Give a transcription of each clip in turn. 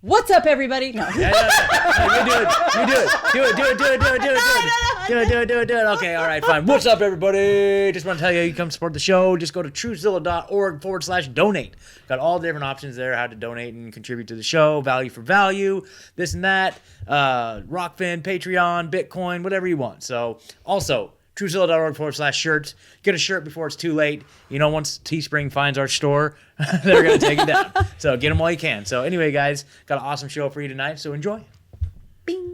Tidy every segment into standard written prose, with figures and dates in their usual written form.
What's up, everybody? No. No, you do it. Okay, all right, fine. What's up, everybody? Just want to tell you, you come support the show. Just go to truthzilla.org/donate. Got all the different options there, how to donate and contribute to the show, value for value, this and that, Rockfin, Patreon, Bitcoin, whatever you want. So also, truthzilla.org/shirts. Get a shirt before it's too late. You know, once Teespring finds our store, they're going to take it down. So get them while you can. So anyway, guys, got an awesome show for you tonight, so enjoy. Bing.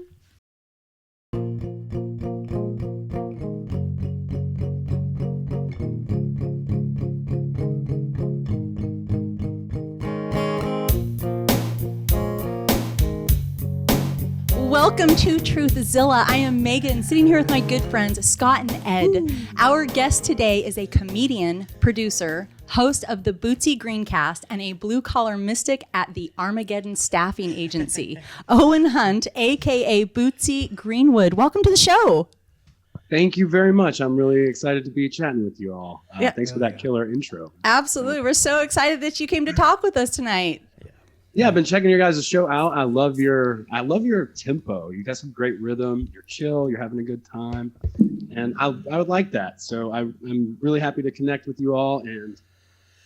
Welcome to Truthzilla. I am Megan, sitting here with my good friends Scott and Ed. Ooh. Our guest today is a comedian, producer, host of the Bootsy Greencast, and a blue-collar mystic at the Armageddon Staffing Agency, Owen Hunt, a.k.a. Bootsy Greenwood. Welcome to the show. Thank you very much. I'm really excited to be chatting with you all. Thanks for that killer intro. Absolutely. We're so excited that you came to talk with us tonight. Yeah, I've been checking your guys' show out. I love your tempo. You got some great rhythm. You're chill. You're having a good time, and I would like that. So I'm really happy to connect with you all. And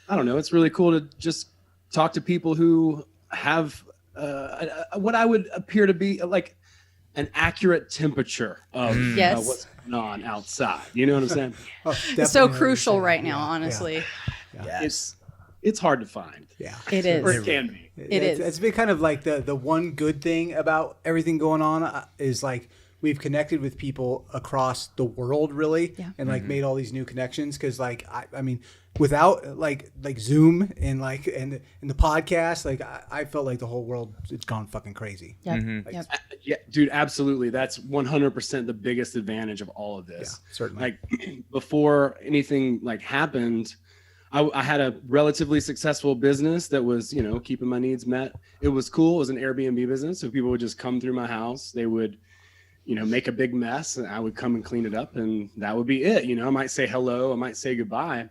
I don't know, it's really cool to just talk to people who have what I would appear to be like an accurate temperature of what's going on outside. You know what I'm saying? It's so crucial right now, honestly. Yeah. It's hard to find. Yeah, it is. Or it can be. It's been kind of like the one good thing about everything going on is like we've connected with people across the world, really, and like made all these new connections. Because like I mean, without like Zoom and and the podcast, like I felt like the whole world it's gone fucking crazy. Yep. Like, Yeah, dude, absolutely. That's 100% the biggest advantage of all of this. Yeah, certainly. Like before anything like happened, I had a relatively successful business that was, you know, keeping my needs met. It was cool. It was an Airbnb business. So people would just come through my house. They would, you know, make a big mess and I would come and clean it up and that would be it. You know, I might say hello. I might say goodbye.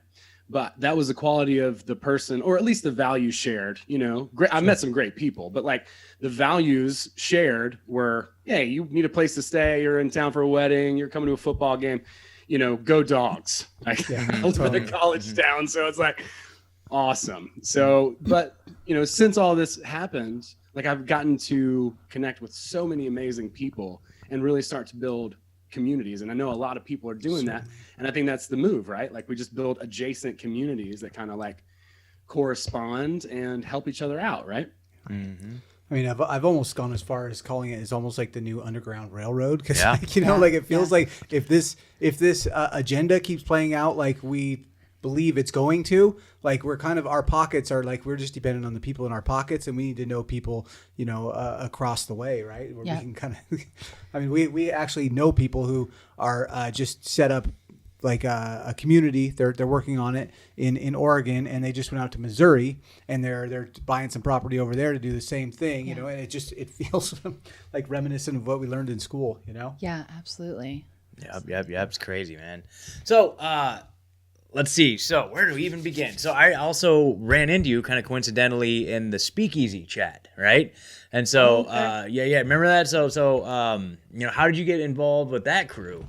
But that was the quality of the person, or at least the value shared, you know. I met some great people, but like the values shared were, hey, you need a place to stay. You're in town for a wedding. You're coming to a football game. You know, go Dogs. I live in a college town, so it's like awesome. So, but you know, since all this happened, like I've gotten to connect with so many amazing people and really start to build communities. And I know a lot of people are doing that. And I think that's the move, right? Like we just build adjacent communities that kind of like correspond and help each other out, right? Mm-hmm. I mean, I've almost gone as far as calling it as almost like the new Underground Railroad, because like, you know, like it feels like if this agenda keeps playing out like we believe it's going to, like we're kind of, our pockets are like, we're just dependent on the people in our pockets, and we need to know people, you know, across the way, right? Where we can kind of, I mean, we actually know people who are just set up like a community. They're working on it in Oregon, and they just went out to Missouri, and they're buying some property over there to do the same thing, you know. And it feels like reminiscent of what we learned in school, you know. Yeah, absolutely. Yep. It's crazy, man. So let's see. So where do we even begin? So I also ran into you kind of coincidentally in the Speakeasy chat, right? And so remember that? So you know, how did you get involved with that crew?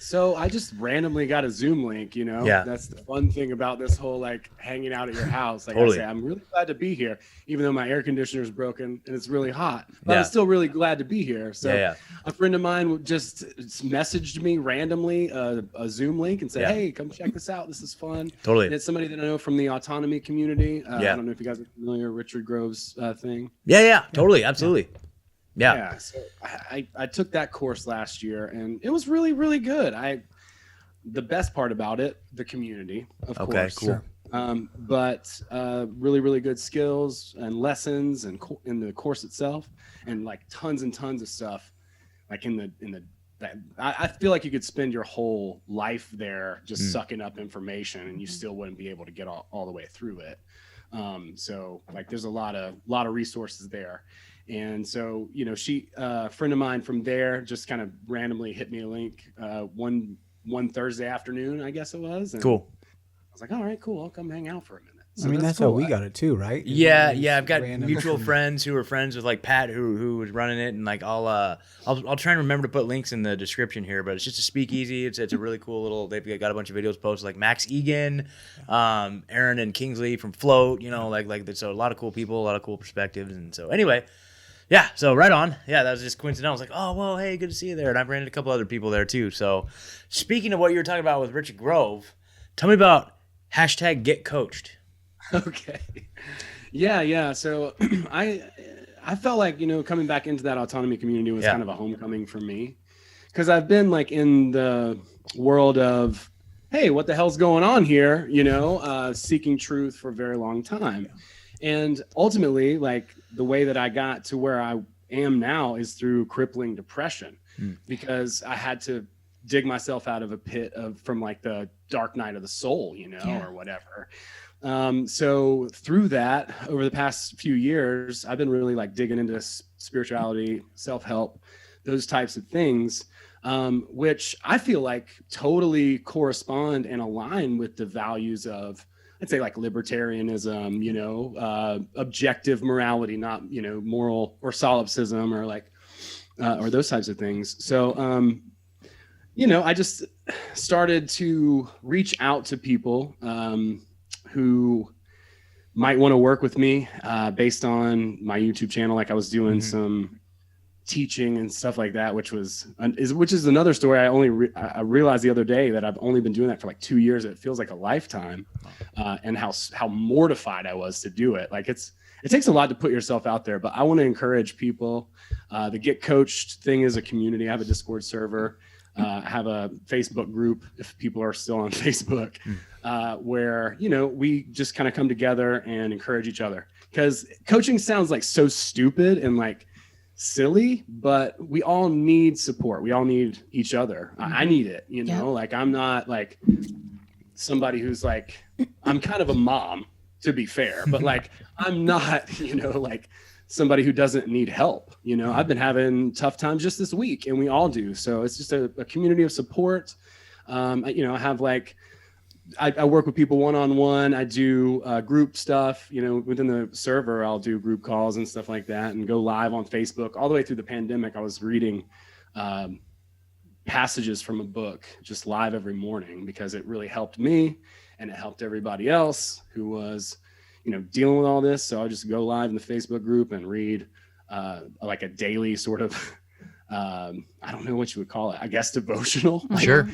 So I just randomly got a Zoom link, you know. Yeah. That's the fun thing about this whole like hanging out at your house. Like Totally. I say, I'm really glad to be here, even though my air conditioner is broken and it's really hot. But I'm still really glad to be here. So a friend of mine just messaged me randomly a Zoom link and said, hey, come check this out. This is fun. Totally. And it's somebody that I know from the autonomy community. I don't know if you guys are familiar with Richard Grove's thing. Yeah, totally. Absolutely. Yeah. So I took that course last year and it was really, really good. The best part about it, the community, of course. Okay, cool. But really, really good skills and lessons and in the course itself, and like tons and tons of stuff. Like I feel like you could spend your whole life there just sucking up information, and you still wouldn't be able to get all the way through it. So like there's a lot of resources there. And so, you know, a friend of mine from there just kind of randomly hit me a link one Thursday afternoon, I guess it was. And cool. I was like, all right, cool. I'll come hang out for a minute. So I mean, that's cool. how we got it too, right? Yeah, It's yeah. I've got random. mutual friends who are friends with like Pat, who was running it, and like I'll try and remember to put links in the description here. But it's just a speakeasy. It's a really cool little. They've got a bunch of videos posted, like Max Egan, Aaron and Kingsley from Float. You know, like so a lot of cool people, a lot of cool perspectives, and so anyway. Yeah, so right on. Yeah, that was just coincidental. I was like, oh, well, hey, good to see you there. And I've ran into a couple other people there too. So speaking of what you were talking about with Richard Grove, tell me about #GetCoached. Okay. Yeah. So I felt like, coming back into that autonomy community was kind of a homecoming for me, because I've been like in the world of, hey, what the hell's going on here? Seeking truth for a very long time. And ultimately, like the way that I got to where I am now is through crippling depression, because I had to dig myself out of a pit from like the dark night of the soul, or whatever. So through that, over the past few years, I've been really like digging into spirituality, self-help, those types of things, which I feel like totally correspond and align with the values of, I'd say, like libertarianism, objective morality, not, moral or solipsism or like, or those types of things. So, I just started to reach out to people who might want to work with me based on my YouTube channel. Like I was doing some teaching and stuff like that, which is another story. I realized the other day that I've only been doing that for like 2 years. It feels like a lifetime, and how mortified I was to do it. Like it takes a lot to put yourself out there, but I want to encourage people. The Get Coached thing is a community. I have a Discord server. I have a Facebook group, if people are still on Facebook, where, we just kind of come together and encourage each other, because coaching sounds like so stupid and like silly, but we all need support. We all need each other. I need it, like I'm not like somebody who's like, I'm kind of a mom, to be fair, but like I'm not, like somebody who doesn't need help. I've been having tough times just this week, and we all do. So it's just a community of support. I have like, I work with people one-on-one. I do group stuff, within the server. I'll do group calls and stuff like that, and go live on Facebook. All the way through the pandemic, I was reading passages from a book just live every morning, because it really helped me, and it helped everybody else who was, dealing with all this. So I'll just go live in the Facebook group and read like a daily sort of I don't know what you would call it, I guess devotional. Sure.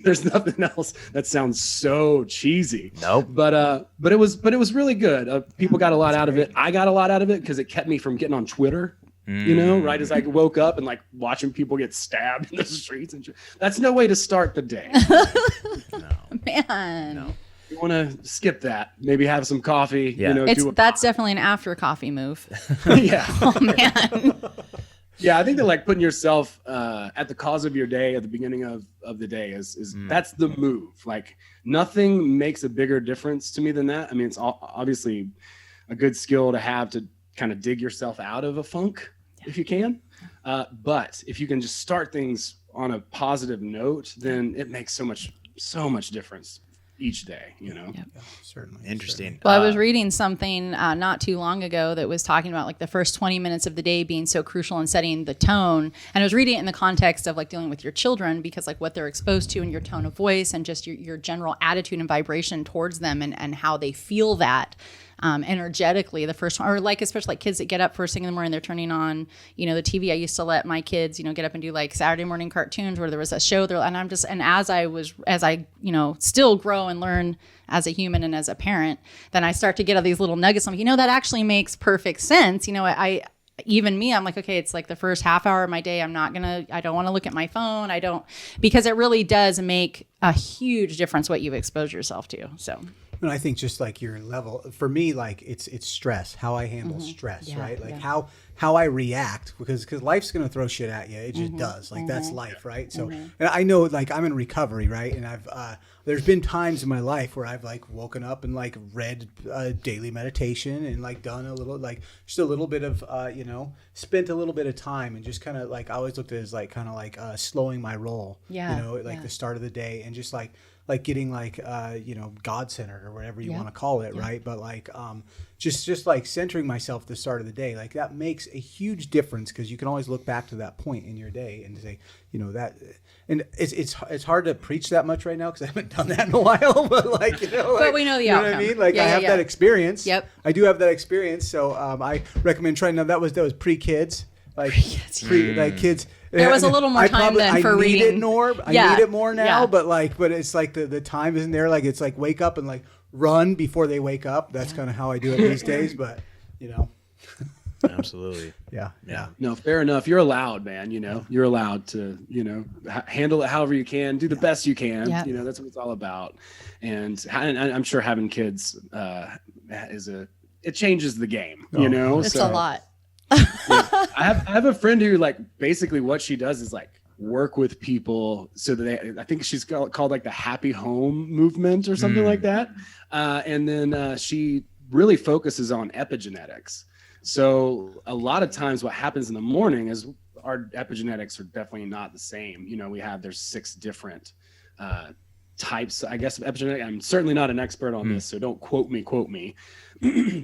There's nothing else that sounds so cheesy. Nope. But it was really good. People got a lot out of it. I got a lot out of it because it kept me from getting on Twitter. Right as I woke up and like watching people get stabbed in the streets and that's no way to start the day. Man. No. You want to skip that, maybe have some coffee. Yeah. That's definitely an after coffee move. Yeah. Oh man. Yeah, I think that like putting yourself at the cause of your day at the beginning of the day is that's the move. Like nothing makes a bigger difference to me than that. I mean, it's obviously a good skill to have to kind of dig yourself out of a funk if you can. But if you can just start things on a positive note, then it makes so much difference each day, Yep. Yeah, certainly. Interesting. Well, I was reading something not too long ago that was talking about like the first 20 minutes of the day being so crucial in setting the tone. And I was reading it in the context of like dealing with your children, because like what they're exposed to and your tone of voice and just your general attitude and vibration towards them and how they feel that energetically the first one, or like especially like kids that get up first thing in the morning, they're turning on the TV. I used to let my kids get up and do like Saturday morning cartoons where there was a show there, and as I still grow and learn as a human and as a parent, then I start to get all these little nuggets. I'm like, that actually makes perfect sense. I'm like, okay, it's like the first half hour of my day. I don't want to look at my phone. Because it really does make a huge difference what you expose yourself to. So. And I think just like your level, for me, like it's stress, how I handle stress, right? Like how I react, because life's going to throw shit at you. It just does. Like that's life, right? So, and I know like I'm in recovery, right? And there's been times in my life where I've like woken up and like read daily meditation and like done a little, like just a little bit of, spent a little bit of time and just kind of like, I always looked at it as like kind of like slowing my roll, the start of the day, and just like like getting like God centered or whatever you want to call it, right? But like just like centering myself at the start of the day, like that makes a huge difference, because you can always look back to that point in your day and say, that. And it's hard to preach that much right now because I haven't done that in a while. But like but we know the outcome. What I mean? Like I have that experience. Yep. I do have that experience. So I recommend trying. Now that was pre-kids. Like kids. There was a little more time then for reading. I need it more now. But it's like the time isn't there. Like it's like wake up and like run before they wake up. That's kind of how I do it these days. But Absolutely. Yeah. No, fair enough. You're allowed, man. You're allowed to, handle it however you can, do the best you can. Yep. That's what it's all about. And I'm sure having kids it changes the game. It's a lot. I have a friend who like basically what she does is like work with people so that I think she's called like the happy home movement or something like that. And then she really focuses on epigenetics. So a lot of times what happens in the morning is our epigenetics are definitely not the same. There's 6 different types, I guess, of epigenetics. I'm certainly not an expert on this, so don't quote me.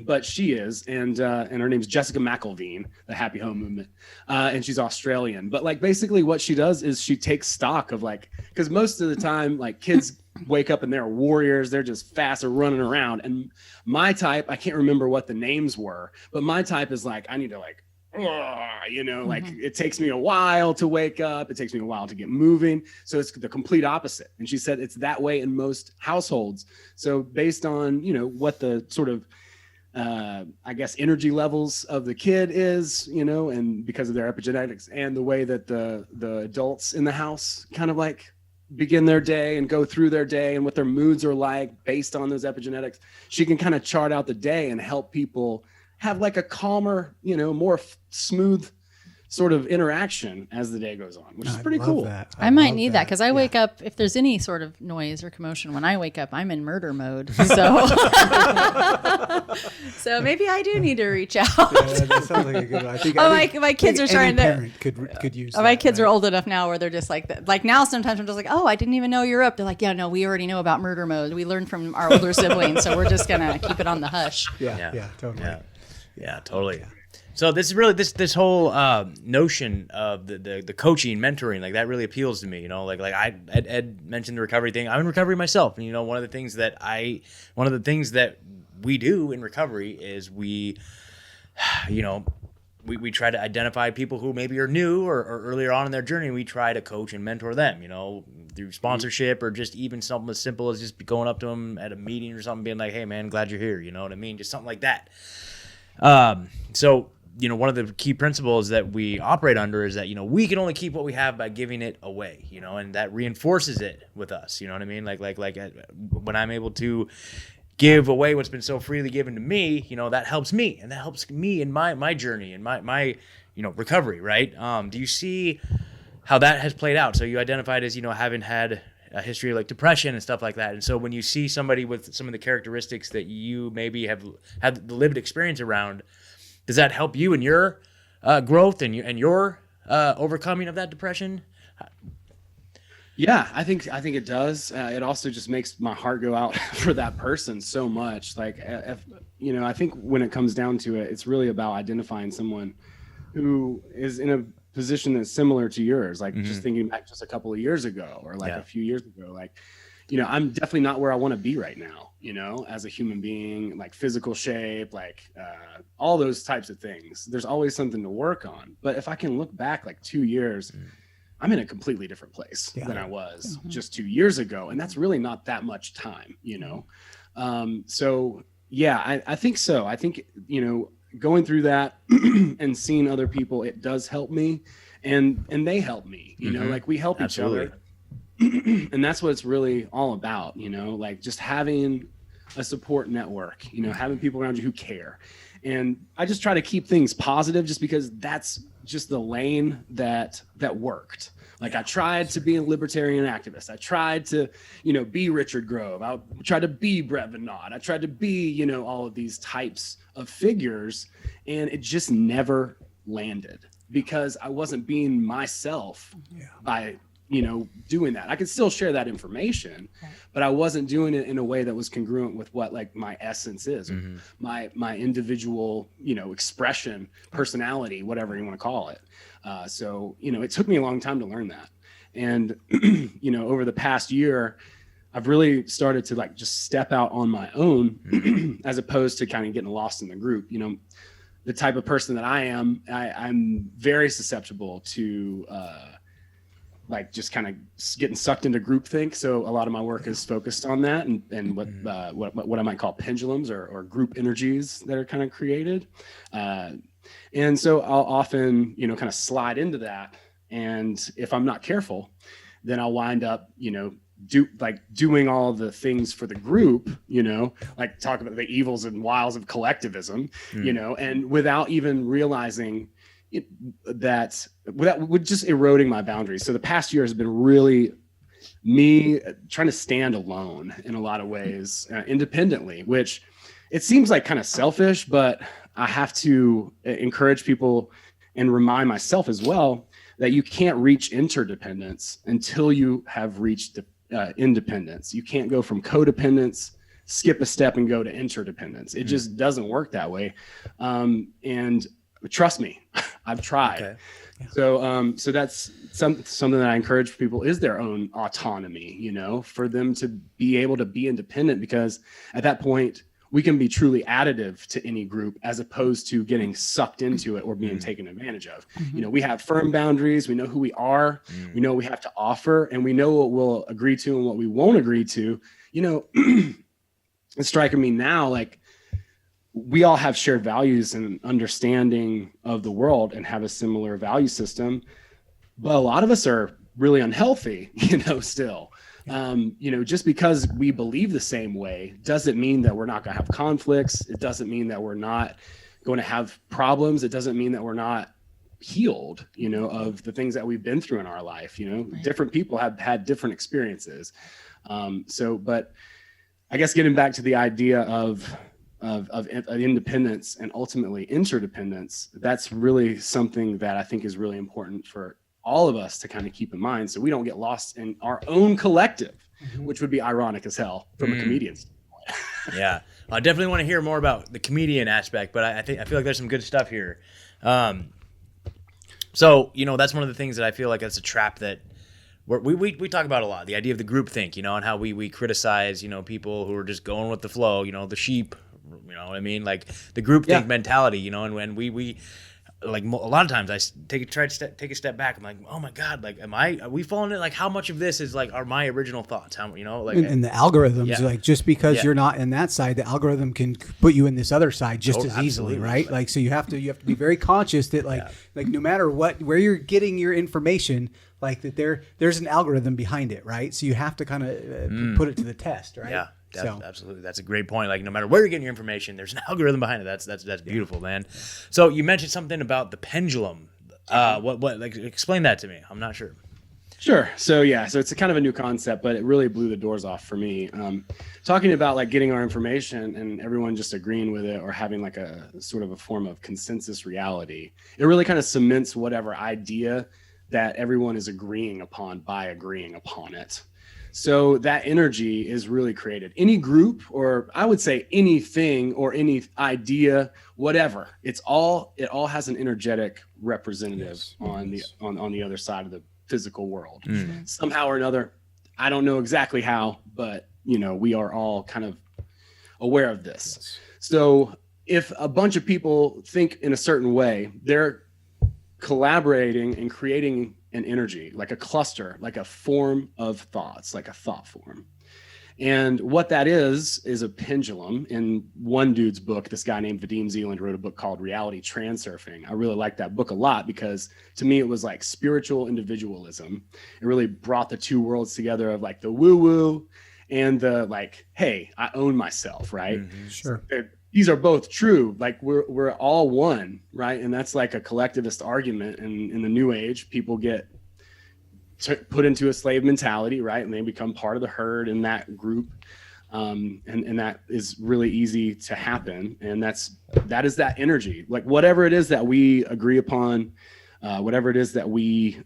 But she is, and her name's Jessica McElveen, the Happy Home Movement, and she's Australian. But like basically what she does is she takes stock of like, because most of the time like kids wake up and they're warriors, they're just fast or running around. And my type, I can't remember what the names were, but my type is like, I need to like, like it takes me a while to wake up. It takes me a while to get moving. So it's the complete opposite. And she said it's that way in most households. So based on, what the sort of, I guess, energy levels of the kid is, and because of their epigenetics and the way that the adults in the house kind of like begin their day and go through their day and what their moods are like based on those epigenetics, she can kind of chart out the day and help people have like a calmer, more smooth sort of interaction as the day goes on, which is pretty cool. I might need that because I wake up, if there's any sort of noise or commotion, when I wake up, I'm in murder mode. So, so maybe I do need to reach out. That sounds like a good one. I think my kids are starting to. Parent could use. My kids are old enough now where they're just like now. Sometimes I'm just like, oh, I didn't even know you're up. They're like, yeah, no, we already know about murder mode. We learned from our older siblings, so we're just gonna keep it on the hush. Yeah, totally. Yeah, totally. So this is really this whole notion of the coaching, mentoring, like that really appeals to me. Like Ed mentioned the recovery thing. I'm in recovery myself, and one of the things that we do in recovery is we try to identify people who maybe are new or earlier on in their journey, and we try to coach and mentor them, through sponsorship or just even something as simple as just going up to them at a meeting or something, being like, hey man, glad you're here. You know what I mean? Just something like that. So, one of the key principles that we operate under is that, we can only keep what we have by giving it away, and that reinforces it with us. You know what I mean? Like when I'm able to give away what's been so freely given to me, that helps me, and that helps me in my journey and my recovery. Right. Do you see how that has played out? So you identified as, having had a history of like depression and stuff like that. And so when you see somebody with some of the characteristics that you maybe have had the lived experience around, does that help you in your growth and your overcoming of that depression? Yeah, I think it does. It also just makes my heart go out for that person so much. Like, I think when it comes down to it, it's really about identifying someone who is in a position that's similar to yours. Like just thinking back just a couple of years ago or like a few years ago, like, I'm definitely not where I want to be right now, as a human being, like physical shape, like all those types of things. There's always something to work on. But if I can look back like 2 years, I'm in a completely different place than I was just 2 years ago. And that's really not that much time, So yeah, I think so. I think, going through that and seeing other people, it does help me and they help me, like we help each other. And that's what it's really all about, like just having a support network, having people around you who care. And I just try to keep things positive just because that's just the lane that worked. Like I tried to be a libertarian activist. I tried to, be Richard Grove. I tried to be Brett Venaud. I tried to be, all of these types of figures, and it just never landed because I wasn't being myself by doing that. I could still share that information, but I wasn't doing it in a way that was congruent with what like my essence is, my individual, expression, personality, whatever you want to call it. So, it took me a long time to learn that. And, over the past year, I've really started to like just step out on my own as opposed to kind of getting lost in the group. The type of person that I am, I'm very susceptible to like just kind of getting sucked into groupthink. So a lot of my work is focused on that and what I might call pendulums or group energies that are kind of created. And so I'll often, kind of slide into that. And if I'm not careful, then I'll wind up, doing all the things for the group, like talk about the evils and wiles of collectivism, and without even realizing that with just eroding my boundaries. So the past year has been really me trying to stand alone in a lot of ways, independently, which it seems like kind of selfish, but I have to encourage people and remind myself as well that you can't reach interdependence until you have reached independence. You can't go from codependence, skip a step and go to interdependence. It just doesn't work that way. And trust me, I've tried. Okay. Yeah. So that's something that I encourage people is their own autonomy, for them to be able to be independent, because at that point we can be truly additive to any group as opposed to getting sucked into it or being taken advantage of. We have firm boundaries. We know who we are. We know what we have to offer, and we know what we'll agree to and what we won't agree to. It's striking me now, like we all have shared values and understanding of the world and have a similar value system, but a lot of us are really unhealthy, still. Just because we believe the same way doesn't mean that we're not going to have conflicts. It doesn't mean that we're not going to have problems. It doesn't mean that we're not healed, of the things that we've been through in our life. Right. Different people have had different experiences. But I guess getting back to the idea of independence and ultimately interdependence, that's really something that I think is really important for all of us to kind of keep in mind, so we don't get lost in our own collective, which would be ironic as hell from a comedian's standpoint. Yeah, I definitely want to hear more about the comedian aspect, but I feel like there's some good stuff here. So that's one of the things that I feel like that's a trap that we talk about a lot. The idea of the groupthink, and how we criticize people who are just going with the flow, the sheep, what I mean, like the groupthink mentality, and when we like a lot of times I try to take a step back. I'm like, oh my God, like, are we falling in? Like, how much of this is like are my original thoughts? How, like, and the algorithms, like just because you're not in that side, the algorithm can put you in this other side just as easily, right? Like, so you have to be very conscious that like no matter where you're getting your information, like that there's an algorithm behind it, right? So you have to kind of put it to the test, right? Yeah. Absolutely. That's a great point. Like, no matter where you're getting your information, there's an algorithm behind it. That's beautiful, man. So you mentioned something about the pendulum. What like explain that to me. I'm not sure. Sure. So it's a kind of a new concept, but it really blew the doors off for me. Talking about like getting our information and everyone just agreeing with it or having like a sort of a form of consensus reality. It really kind of cements whatever idea that everyone is agreeing upon by agreeing upon it. So that energy is really created. Any group, or I would say anything or any idea, whatever, it all has an energetic representative on the other side of the physical world. Somehow or another. I don't know exactly how, but we are all kind of aware of this. So if a bunch of people think in a certain way, they're collaborating and creating an energy, like a cluster, like a form of thoughts, like a thought form. And what that is a pendulum. In one dude's book, this guy named Vadim Zeland wrote a book called Reality Transurfing. I really liked that book a lot because to me, it was like spiritual individualism. It really brought the two worlds together of like the woo-woo and the like, hey, I own myself, right? Sure. These are both true. Like we're all one, right? And that's like a collectivist argument. And in the new age, people get put into a slave mentality, right? And they become part of the herd in that group. And that is really easy to happen. And that is that energy. Like whatever it is that we agree upon whatever it is that we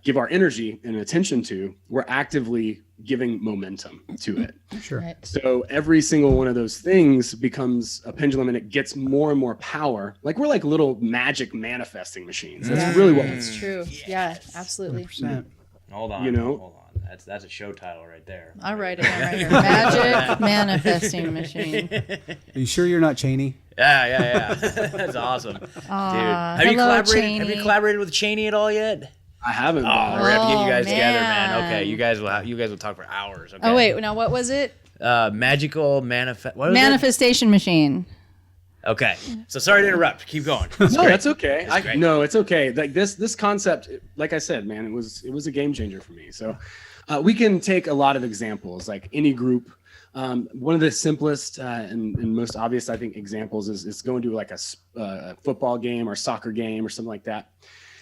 give our energy and attention to, we're actively giving momentum to it. Sure. Right. So every single one of those things becomes a pendulum, and it gets more and more power. Like we're like little magic manifesting machines. That's really what It's true. Yeah, absolutely. 100%. Hold on. You know? Hold on. That's a show title right there. I'll write it down right here. Magic manifesting machine. Are you sure you're not Cheney? Yeah. That's awesome. Dude, have you hello, collaborated collaborated with Cheney at all yet? I haven't. Oh, we're gonna have to get you guys Oh, together, man. man. Okay, you guys will talk for hours. Okay. Oh wait, now what was it? Magical Manifestation machine. Okay, so sorry to interrupt. Keep going. No, that's okay. That's great. No, it's okay. Like this concept, like I said, man, it was a game changer for me. So we can take a lot of examples, like any group. One of the simplest and most obvious, I think, examples is going to like a football game or soccer game or something like that.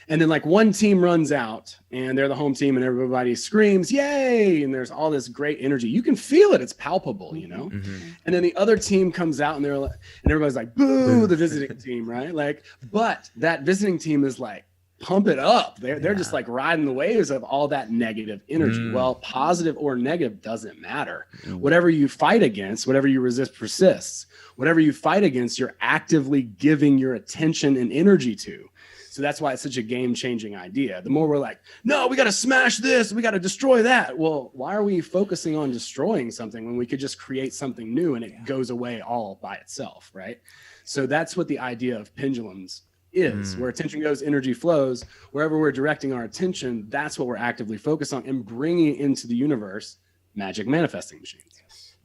And then like one team runs out and they're the home team and everybody screams, yay. And there's all this great energy. You can feel it. It's palpable, you know? Mm-hmm. And then the other team comes out and and everybody's like, boo, the visiting team, right? Like, but that visiting team is like, pump it up. They're just like riding the waves of all that negative energy. Well, positive or negative doesn't matter. Whatever you fight against, whatever you resist persists. Whatever you fight against, you're actively giving your attention and energy to. So that's why it's such a game-changing idea. The more we're like, no, we got to smash this, we got to destroy that. Well, why are we focusing on destroying something when we could just create something new and it goes away all by itself, right? So that's what the idea of pendulums is. Where attention goes, energy flows. Wherever we're directing our attention, that's what we're actively focused on and bringing into the universe magic manifesting machines.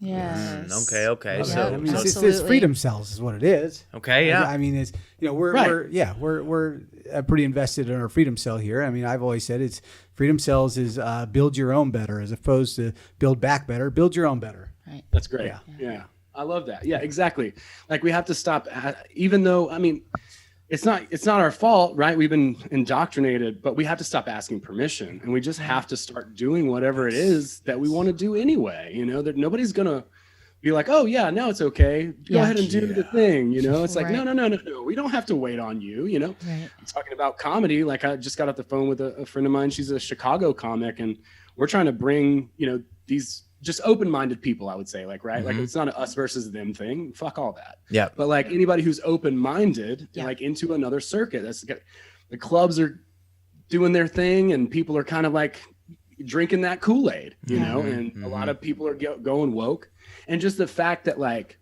Yes. Okay. Yeah, So, I mean, it's absolutely. freedom cells is what it is. okay, yeah. I mean, it's, you know, we're pretty invested in our freedom cell here. I mean, I've always said it's freedom cells is build your own better as opposed to build back better, build your own better. Right. That's great. Yeah. I love that. Yeah, exactly. Like we have to stop, even though, I mean, it's not our fault, right? We've been indoctrinated, but we have to stop asking permission, and we just have to start doing whatever it is that we want to do anyway. You know, that nobody's gonna be like, oh yeah, now it's okay. Go ahead and do the thing. You know, it's like, Right. no. We don't have to wait on you. You know, Right. I'm talking about comedy. Like I just got off the phone with a friend of mine. She's a Chicago comic, and we're trying to bring, you know, these just open-minded people, I would say, like, right? Like it's not an us versus them thing. Fuck all that. Yeah. But like anybody who's open-minded, Yeah. like into another circuit, the clubs are doing their thing and people are kind of like drinking that Kool-Aid, you know, and a lot of people are going woke. And just the fact that like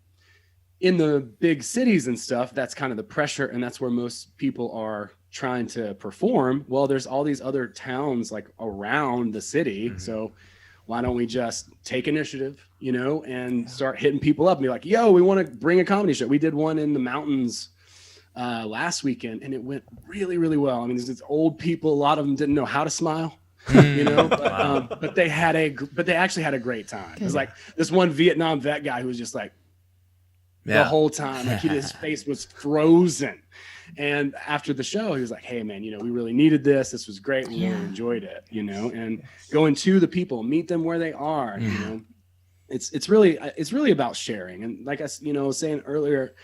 in the big cities and stuff, that's kind of the pressure. And that's where most people are trying to perform. Well, there's all these other towns like around the city. So why don't we just take initiative, you know, and start hitting people up and be like, yo, we want to bring a comedy show. We did one in the mountains last weekend and it went really, really well. I mean, there's old people, a lot of them didn't know how to smile, you know, but they actually had a great time. It was like this one Vietnam vet guy who was just like the whole time, like his face was frozen. And after the show, he was like, hey man, you know, we really needed this. This was great. We really enjoyed it, you know, and going to the people, meet them where they are, you know, it's really about sharing. And like I, you know, was saying earlier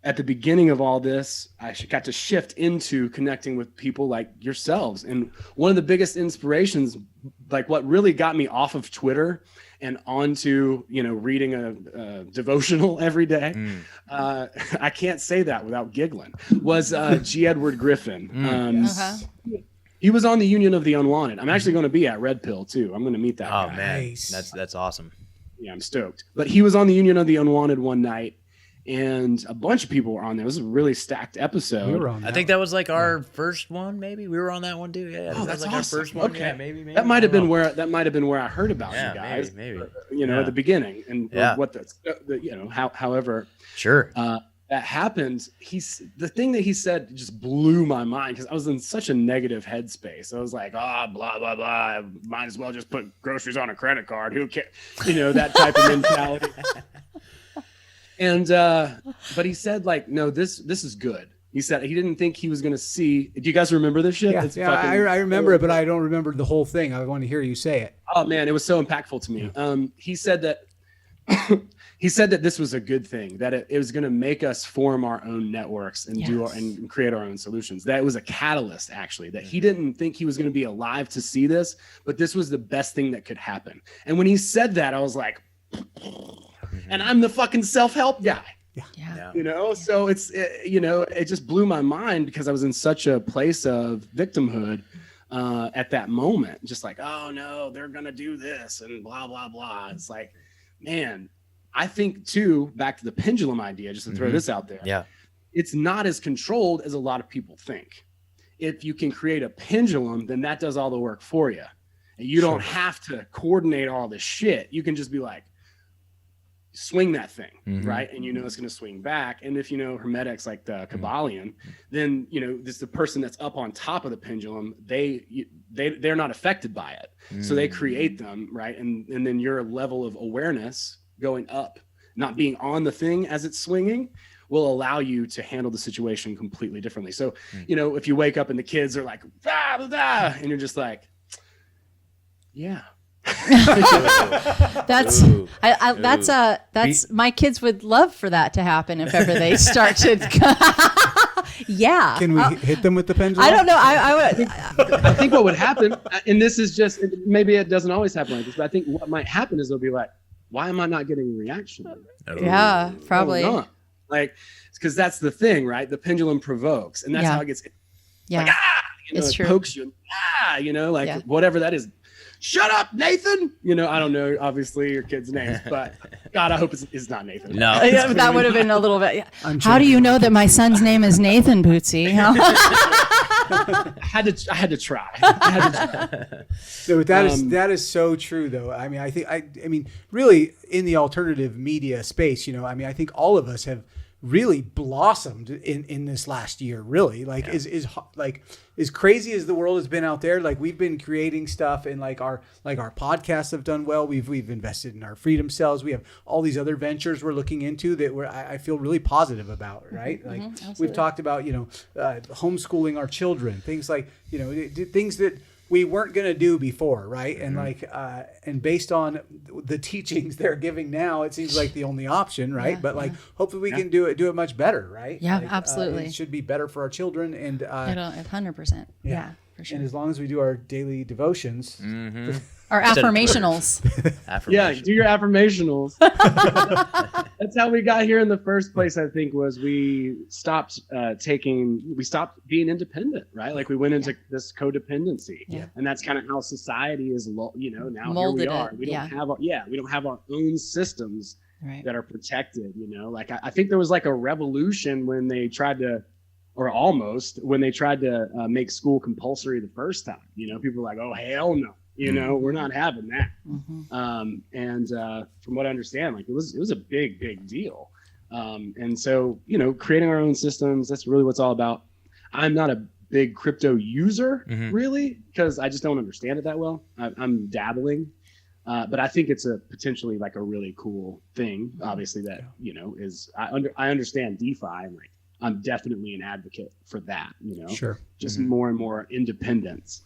at the beginning of all this, I got to shift into connecting with people like yourselves. And one of the biggest inspirations, like what really got me off of Twitter and onto, you know, reading a devotional every day. I can't say that without giggling. Was G. Edward Griffin. He was on the Union of the Unwanted. I'm actually going to be at Red Pill too. I'm going to meet that guy. Oh man, Nice. that's awesome. Yeah, I'm stoked. But he was on the Union of the Unwanted one night, and a bunch of people were on there. It was a really stacked episode. We were on I think that was like our first one. Maybe we were on that one too. Yeah, Oh, that's that's like awesome. our first one. Okay. Yeah, maybe. That might have I been don't know. where I heard about Yeah, you guys. maybe. You know, Yeah. at the beginning, and Yeah. what the you know, however Sure. that happened. The thing that he said just blew my mind because I was in such a negative headspace. I was like, blah blah blah. I might as well just put groceries on a credit card. Who cares? You know, that type of mentality. And but he said like, no, this is good. He said he didn't think he was going to see. Do you guys remember this shit? It's fucking- I remember it, but I don't remember the whole thing. I want to hear you say it. Oh man, it was so impactful to me. He said that he said that this was a good thing, that it was going to make us form our own networks and and create our own solutions. That it was a catalyst, actually, that he didn't think he was going to be alive to see this, but this was the best thing that could happen. And when he said that, I was like, and I'm the fucking self-help guy. Yeah. You know, so it just blew my mind because I was in such a place of victimhood at that moment, just like, oh no, they're gonna do this and blah blah blah. It's like, man, I think too, back to the pendulum idea, just to throw this out there. Yeah, it's not as controlled as a lot of people think. If you can create a pendulum, then that does all the work for you, and you don't have to coordinate all this shit. You can just be like, swing that thing, right? And it's going to swing back. And if hermetics like the Kabbalion, then this the person that's up on top of the pendulum, they're not affected by it. So they create them, right? And then your level of awareness going up, not being on the thing as it's swinging, will allow you to handle the situation completely differently. So if you wake up and the kids are like, ah, blah, blah, and you're just like, yeah. That's my kids would love for that to happen if ever they start to. Yeah. Can we hit them with the pendulum? I don't know. I would. I think what would happen, and this is just, maybe it doesn't always happen like this, but I think what might happen is they'll be like, why am I not getting a reaction? Yeah, probably. No, like, because that's the thing, right? The pendulum provokes, and that's how it gets. Yeah, like, it's it true. Pokes you, whatever that is. Shut up, Nathan. I don't know, obviously, your kid's name, but God, I hope it's not Nathan. No. Yeah, that would have been a little bit. How do you know that my son's name is Nathan, Bootsy? I had to try. So that is so true, though. I mean, I mean, really, in the alternative media space, I mean, I think all of us have really blossomed in this last year. Really, like as crazy as the world has been out there, like we've been creating stuff, and like our podcasts have done well. We've invested in our freedom cells. We have all these other ventures we're looking into that I feel really positive about. Right, like we've talked about homeschooling our children, things like things that we weren't going to do before, right? And and based on the teachings they're giving now, it seems like the only option, right? But hopefully we can do it much better, right? Yeah, absolutely. It should be better for our children, and 100%. Yeah, for sure. And as long as we do our daily devotions, our affirmationals. Yeah, do your affirmationals. That's how we got here in the first place, I think, was we stopped being independent, right? Like we went into this codependency. Yeah. And that's kind of how society is, now molded here we are. it. We don't have our own systems that are protected, Like I think there was like a revolution when they tried to, or almost, when they tried to make school compulsory the first time. People were like, oh, hell no. We're not having that. And from what I understand, like it was a big deal. And so, creating our own systems, that's really what it's all about. I'm not a big crypto user, really, because I just don't understand it that well. I'm dabbling. But I think it's a potentially like a really cool thing, obviously, that, is, I understand DeFi, and like, I'm definitely an advocate for that, Sure. Just more and more independence.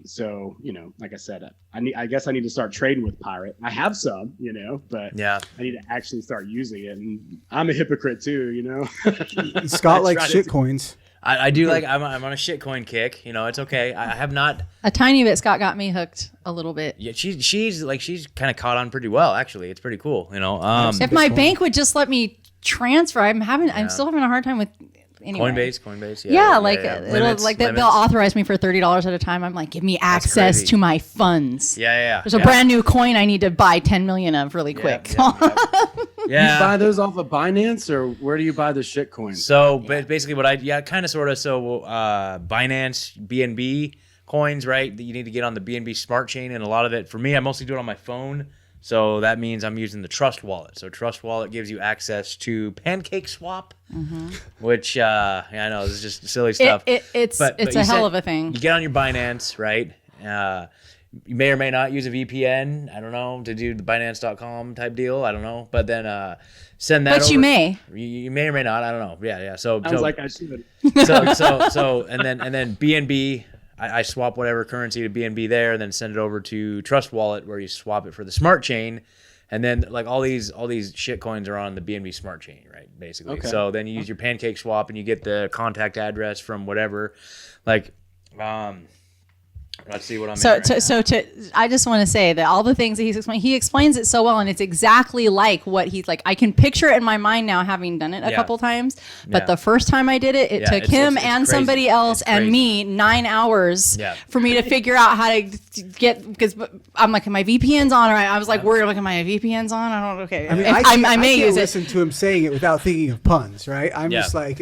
So, like I said, I guess I need to start trading with Pirate. I have some, but I need to actually start using it. And I'm a hypocrite too, Scott likes shitcoins. I do like, I'm on a shitcoin kick. It's okay. I have not. A tiny bit. Scott got me hooked a little bit. Yeah, she's kind of caught on pretty well, actually. It's pretty cool, If my bank would just let me transfer, I'm still having a hard time with. Anyway. Coinbase, they'll authorize me for $30 at a time. I'm like, give me access to my funds. Yeah. There's a brand new coin I need to buy 10 million of really quick. You buy those off of Binance, or where do you buy the shit coins? So basically, kind of sort of. So Binance, BNB coins, right? You need to get on the BNB smart chain, and a lot of it for me, I mostly do it on my phone. So that means I'm using the Trust Wallet. So Trust Wallet gives you access to Pancake Swap, which I know this is just silly stuff. It's a hell of a thing. You get on your Binance, right? You may or may not use a VPN. I don't know, to do the Binance.com type deal. I don't know, but then send that. But you may. You may or may not. I don't know. Yeah. So sounds like I should. So and then BNB. I swap whatever currency to BNB there, and then send it over to Trust Wallet, where you swap it for the smart chain, And then like all these shit coins are on the BNB Smart Chain, right? Basically. Okay. So then you use your Pancake Swap and you get the contact address from whatever. Like, let's see what I'm. I just want to say that all the things that he explains it so well, and it's exactly like what he's like. I can picture it in my mind now, having done it a couple times. But the first time I did it, it took him and crazy. somebody else and me 9 hours for me to figure out how to get, because I'm like, my VPN's on, or I was like worried, like, am my VPN's on? I don't. Okay, I mean, I may can't use it. listen to him saying it without thinking of puns, right? I'm just like,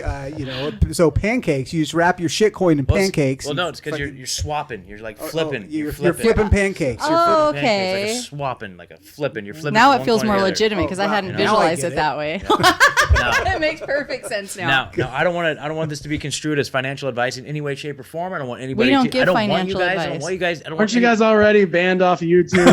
so pancakes. You just wrap your shitcoin in pancakes. Well, no, it's because you're swapping. You're like flipping. You're flipping pancakes. Oh, Pancakes, okay. like a swapping, like a flipping. You're flipping. Now from it feels one coin more to the other. legitimate because I hadn't Now I visualized get it it. that way. No. It makes perfect sense now. No, I don't want this to be construed as financial advice in any way, shape, or form. I don't want anybody. We don't to, give I don't financial want you guys. I advice. don't want you guys. I don't Aren't want you guys already banned off of YouTube?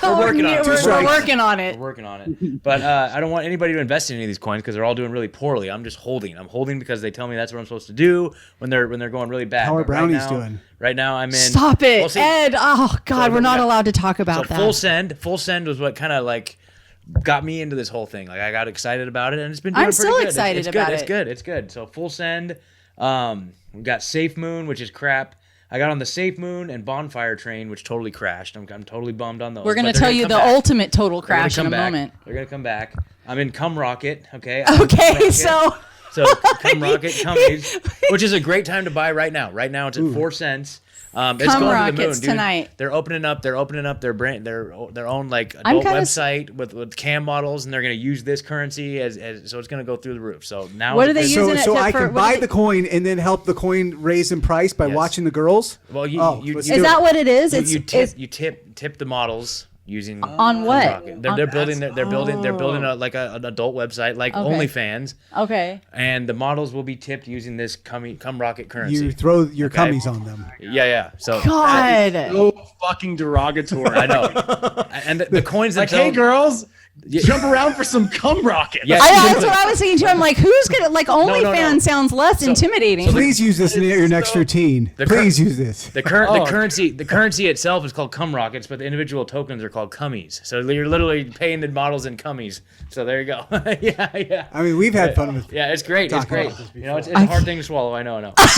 We're working on it. We're working on it. We're working on it. But I don't want anybody to invest in any of these coins because they're all doing really poorly. I'm just holding. I'm holding because they tell me that's what I'm supposed to do when they're going really bad. How are But right brownies now- doing? Right now, I'm in. Stop it, Well, see, Ed. Oh God, we're not allowed to talk about so that. full send was what kind of like got me into this whole thing. Like I got excited about it, and it's been doing I'm pretty still good. excited It's about good. it. It's good. So full send. We got Safe Moon, which is crap. I got on the Safe Moon and Bonfire Train, which totally crashed. I'm totally bummed on those. We're gonna but they're tell you come the back. ultimate total They're gonna crash in come a back. moment. They're gonna come back. I'm in Cum Rocket. Okay. Okay, so Cum Rocket Cummies, which is a great time to buy right now. Right now it's at 4 cents. It's Cum going Rockets to the moon, dude. tonight. They're opening up their brand, their own like I'm adult kinda website with cam models, and they're going to use this currency as so it's going to go through the roof. So now What are they So, using it so to I for- can what buy is the it- coin and then help the coin raise in price by Yes. watching the girls. Well, let's Is do you- it. that what it is? you tip the models using On what? Rocket. They're building an adult website like Okay. OnlyFans, okay. and the models will be tipped using this Cum Rocket currency. You throw your Okay. cummies on them. Yeah. So God. So fucking derogatory. I know, and the coins Like, themselves. hey girls, jump around for some cum rocket. Yeah. That's what I was thinking too. I'm like, who's gonna like OnlyFans no. sounds less intimidating. Please use this in your next routine. The Please use this. The currency itself is called cum rockets, but the individual tokens are called cummies. So you're literally paying the models in cummies. So there you go. yeah. I mean, we've had fun with. Yeah, it's great. It's Talking great. about this You know, it's a hard thing to swallow. I know. It's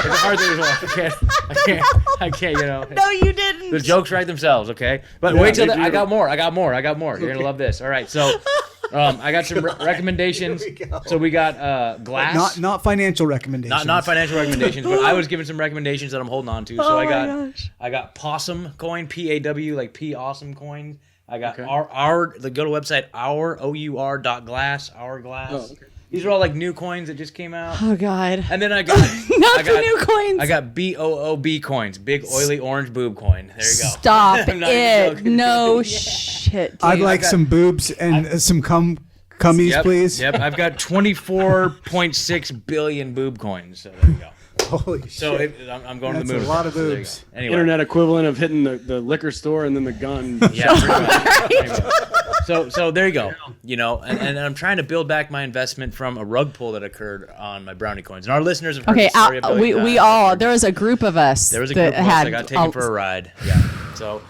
a hard thing to swallow. I can't. You know. No, you didn't. The jokes write themselves, okay? But Yeah, wait till they do. I got more. You're gonna love this. All right, so I got some recommendations. So we got glass. Not financial recommendations. Not financial recommendations, but I was given some recommendations that I'm holding on to. So Oh I got Possum coin, PAW, like P awesome coin. I got our go to website our.glass, our glass. Oh, okay. These are all like new coins that just came out. Oh God. And then I got Not the new coins. I got BOOB coins, big oily orange boob coin. There you go. Stop I'm not even it. joking. No shit. Dude. I'd like some boobs and some cummies, please. Yep, I've got 24.6 billion boob coins. So there you go. Holy shit. So I'm going That's to the moon. a lot with of that. So there you boobs. go. Anyway. Internet equivalent of hitting the liquor store and then the gun. Yeah, pretty much. So there you go. You know, and I'm trying to build back my investment from a rug pull that occurred on my brownie coins. And our listeners have heard Okay, the story of we all there was a group of us. There was a that group of us had that got taken for a ride. Yeah. So,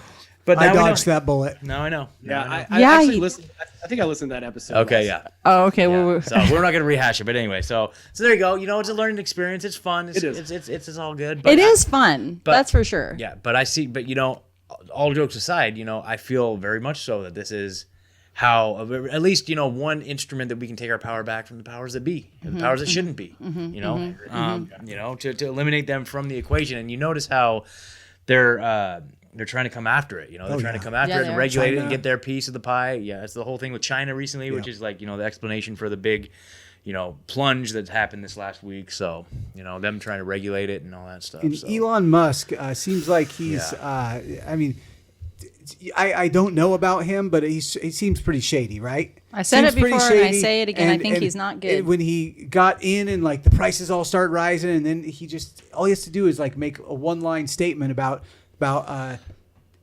but now I we know. dodged that bullet. Now I know. Yeah, Now I know. I Yeah, actually you- listened. I think I listened to that episode. Okay, last- yeah. Oh, okay. Yeah. Well, So we're not gonna rehash it, but anyway. So there you go. You know, it's a learning experience. It's fun. It's, It is. It's all good. But it is fun. but- That's for sure. Yeah, but you know, all jokes aside, you know, I feel very much so that this is how, at least, you know, one instrument that we can take our power back from the powers that be, the powers that shouldn't be. You know, to eliminate them from the equation. And you notice how they're trying to come after it. You know, they're trying to come after Yeah, it they and are. regulate it and China. get their piece of the pie. Yeah, it's the whole thing with China recently, which is like, you know, the explanation for the big, you know, plunge that's happened this last week. So, you know, them trying to regulate it and all that stuff. And So. Elon Musk seems like he's. I mean, I don't know about him, but he seems pretty shady, right? I said Seems it pretty before and I shady, say it again. I think he's not good. When he got in and like the prices all start rising, and then all he has to do is like make a one-line statement about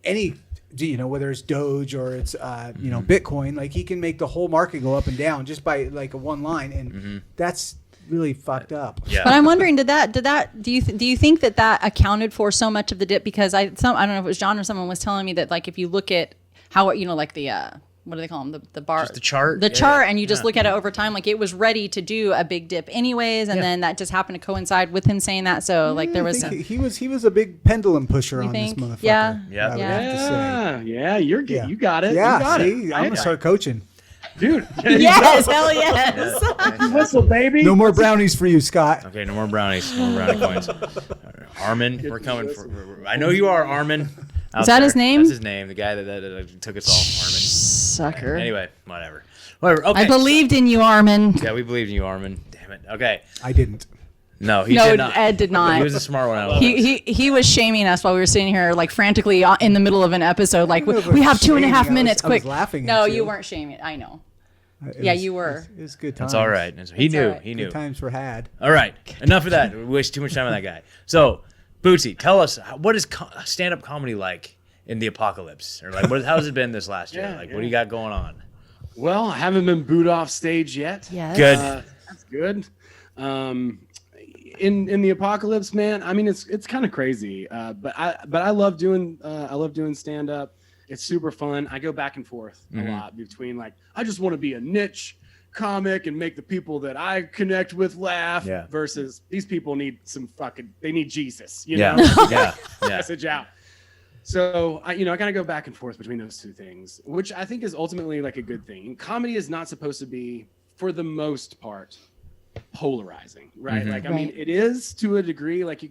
any, you know, whether it's Doge or it's you know, Bitcoin. Like he can make the whole market go up and down just by like a one line, and that's really fucked up. Yeah. But I'm wondering, do you think that accounted for so much of the dip? Because I don't know if it was John or someone was telling me that like if you look at how, like the, what do they call them? The bar, Just the chart? the Yeah, chart. yeah. And you just look at it over time. Like it was ready to do a big dip anyways. And then that just happened to coincide with him saying that. So like there was some, he was a big pendulum pusher on think? this motherfucker. Yeah. Yeah. I would have to say. Yeah, you got it. Yeah, you got see, it. I'm gonna start coaching. Dude. yes, hell yes. Whistle, baby. No more brownies for you, Scott. Okay, no more brownies. No more brownie coins. Armin, we're coming for. I know you are, Armin. Is that his name? That's his name. The guy that took us all, Armin. Sucker. Anyway, whatever. Okay. I believed in you, Armin. Yeah, we believed in you, Armin. Damn it. Okay. I didn't. No, he No, did not. Ed did not. He was a smart one. Out of us. He was shaming us while we were sitting here, like frantically in the middle of an episode. Like, don't know if we it have was 2.5 shaming. minutes, I was quick. laughing No, at you. you weren't shaming. I know. It You were. It was good times. That's all right. He knew. all right. He knew. Good times were had. All right. Enough of that. We wasted too much time on that guy. So, Bootsy, tell us, what is stand-up comedy like in the apocalypse? Or like, how's it been this last year? What do you got going on? Well, I haven't been booed off stage yet. Yes. Good. That's good. In the apocalypse, man, I mean, it's kind of crazy. But I love doing stand up. It's super fun. I go back and forth a lot between like, I just want to be a niche comic and make the people that I connect with laugh versus these people need they need Jesus, you know? Yeah. Message out. So I kind of go back and forth between those two things, which I think is ultimately like a good thing. And comedy is not supposed to be, for the most part, polarizing, right? Like, I mean, it is to a degree, like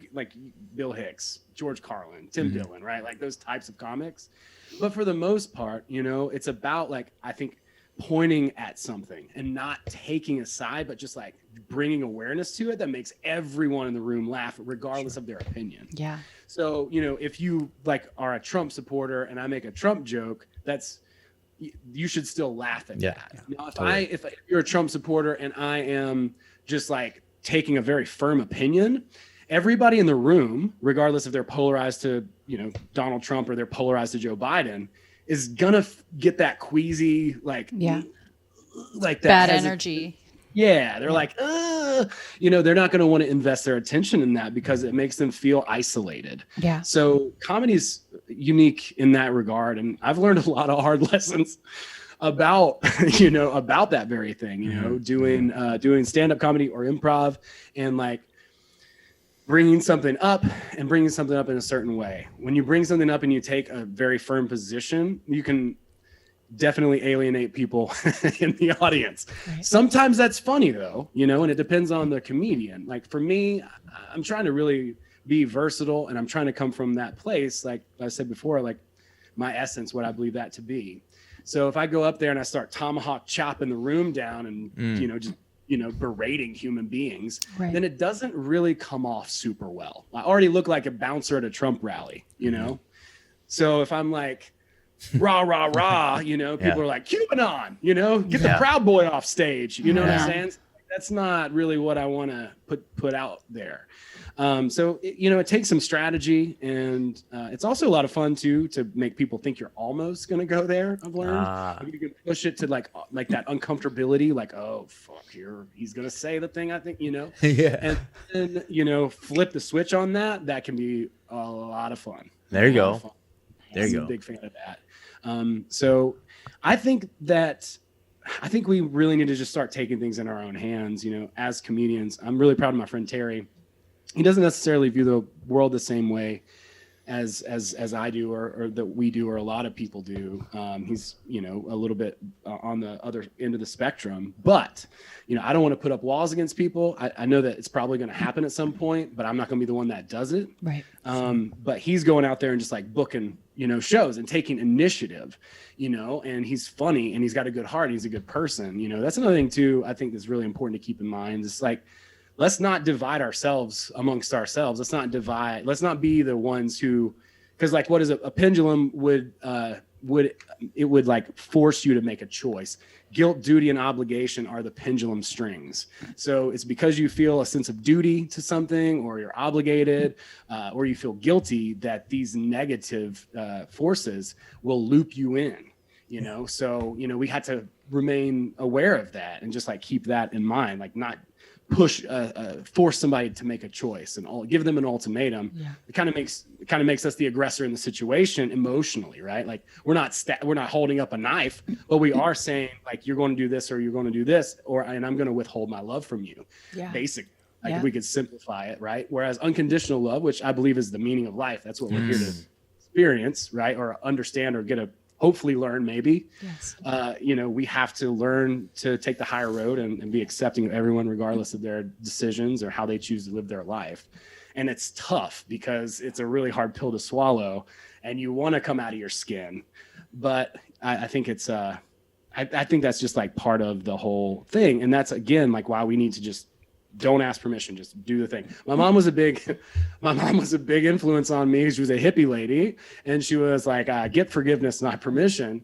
Bill Hicks, George Carlin, Tim Dillon, right? Like those types of comics. But for the most part, it's about like, I think, pointing at something and not taking a side, but just like bringing awareness to it that makes everyone in the room laugh, regardless of their opinion. Yeah. So, if you like are a Trump supporter and I make a Trump joke, you should still laugh at that. Now, if you're a Trump supporter and I am just like taking a very firm opinion, everybody in the room, regardless if they're polarized to, Donald Trump or they're polarized to Joe Biden, is gonna get that queasy, like that bad energy. Yeah, they're like, they're not going to want to invest their attention in that because it makes them feel isolated. Yeah. So comedy's unique in that regard, and I've learned a lot of hard lessons about about that very thing. Doing stand-up comedy or improv, and like bringing something up in a certain way. When you bring something up and you take a very firm position, you can definitely alienate people in the audience. Right. Sometimes that's funny though, and it depends on the comedian. Like for me, I'm trying to really be versatile, and I'm trying to come from that place. Like I said before, like my essence, what I believe that to be. So if I go up there and I start tomahawk chopping the room down and, just berating human beings, then it doesn't really come off super well. I already look like a bouncer at a Trump rally, So if I'm like, rah, rah, rah, people are like, QAnon, get the Proud Boy off stage. You know what I'm saying? That's not really what I want to put out there. So, it takes some strategy, and it's also a lot of fun too, to make people think you're almost going to go there. I've learned you can push it to like that uncomfortability, like, oh, fuck, he's going to say the thing I think, and then, flip the switch on that. That can be a lot of fun. There you go. There you go. I'm a big fan of that. So I think we really need to just start taking things in our own hands, as comedians. I'm really proud of my friend Terry. He doesn't necessarily view the world the same way as I do, or that we do, or a lot of people do. He's, a little bit on the other end of the spectrum, but, I don't want to put up walls against people. I know that it's probably going to happen at some point, but I'm not going to be the one that does it. Right. But he's going out there and just like booking, shows and taking initiative, and he's funny and he's got a good heart. He's a good person. That's another thing too, I think that's really important to keep in mind. It's like, let's not divide ourselves amongst ourselves. Let's not be the ones who, because like, what is it? A pendulum would like force you to make a choice. Guilt, duty, and obligation are the pendulum strings. So it's because you feel a sense of duty to something, or you're obligated, or you feel guilty, that these negative forces will loop you in. So we had to remain aware of that and just like keep that in mind, like not force somebody to make a choice and give them an ultimatum. It kind of makes us the aggressor in the situation emotionally, right? Like we're not holding up a knife, but we are saying like, you're going to do this or you're going to do this, and I'm going to withhold my love from you. Basically, like if we could simplify it, right? Whereas unconditional love, which I believe is the meaning of life, that's what we're here to experience, right? Or understand, or hopefully learn maybe. We have to learn to take the higher road and be accepting of everyone regardless of their decisions or how they choose to live their life. And it's tough because it's a really hard pill to swallow and you want to come out of your skin. But I think it's I think that's just like part of the whole thing. And that's again like why we need to just don't ask permission, just do the thing. My mom was a big influence on me. She was a hippie lady, and she was like, get forgiveness, not permission.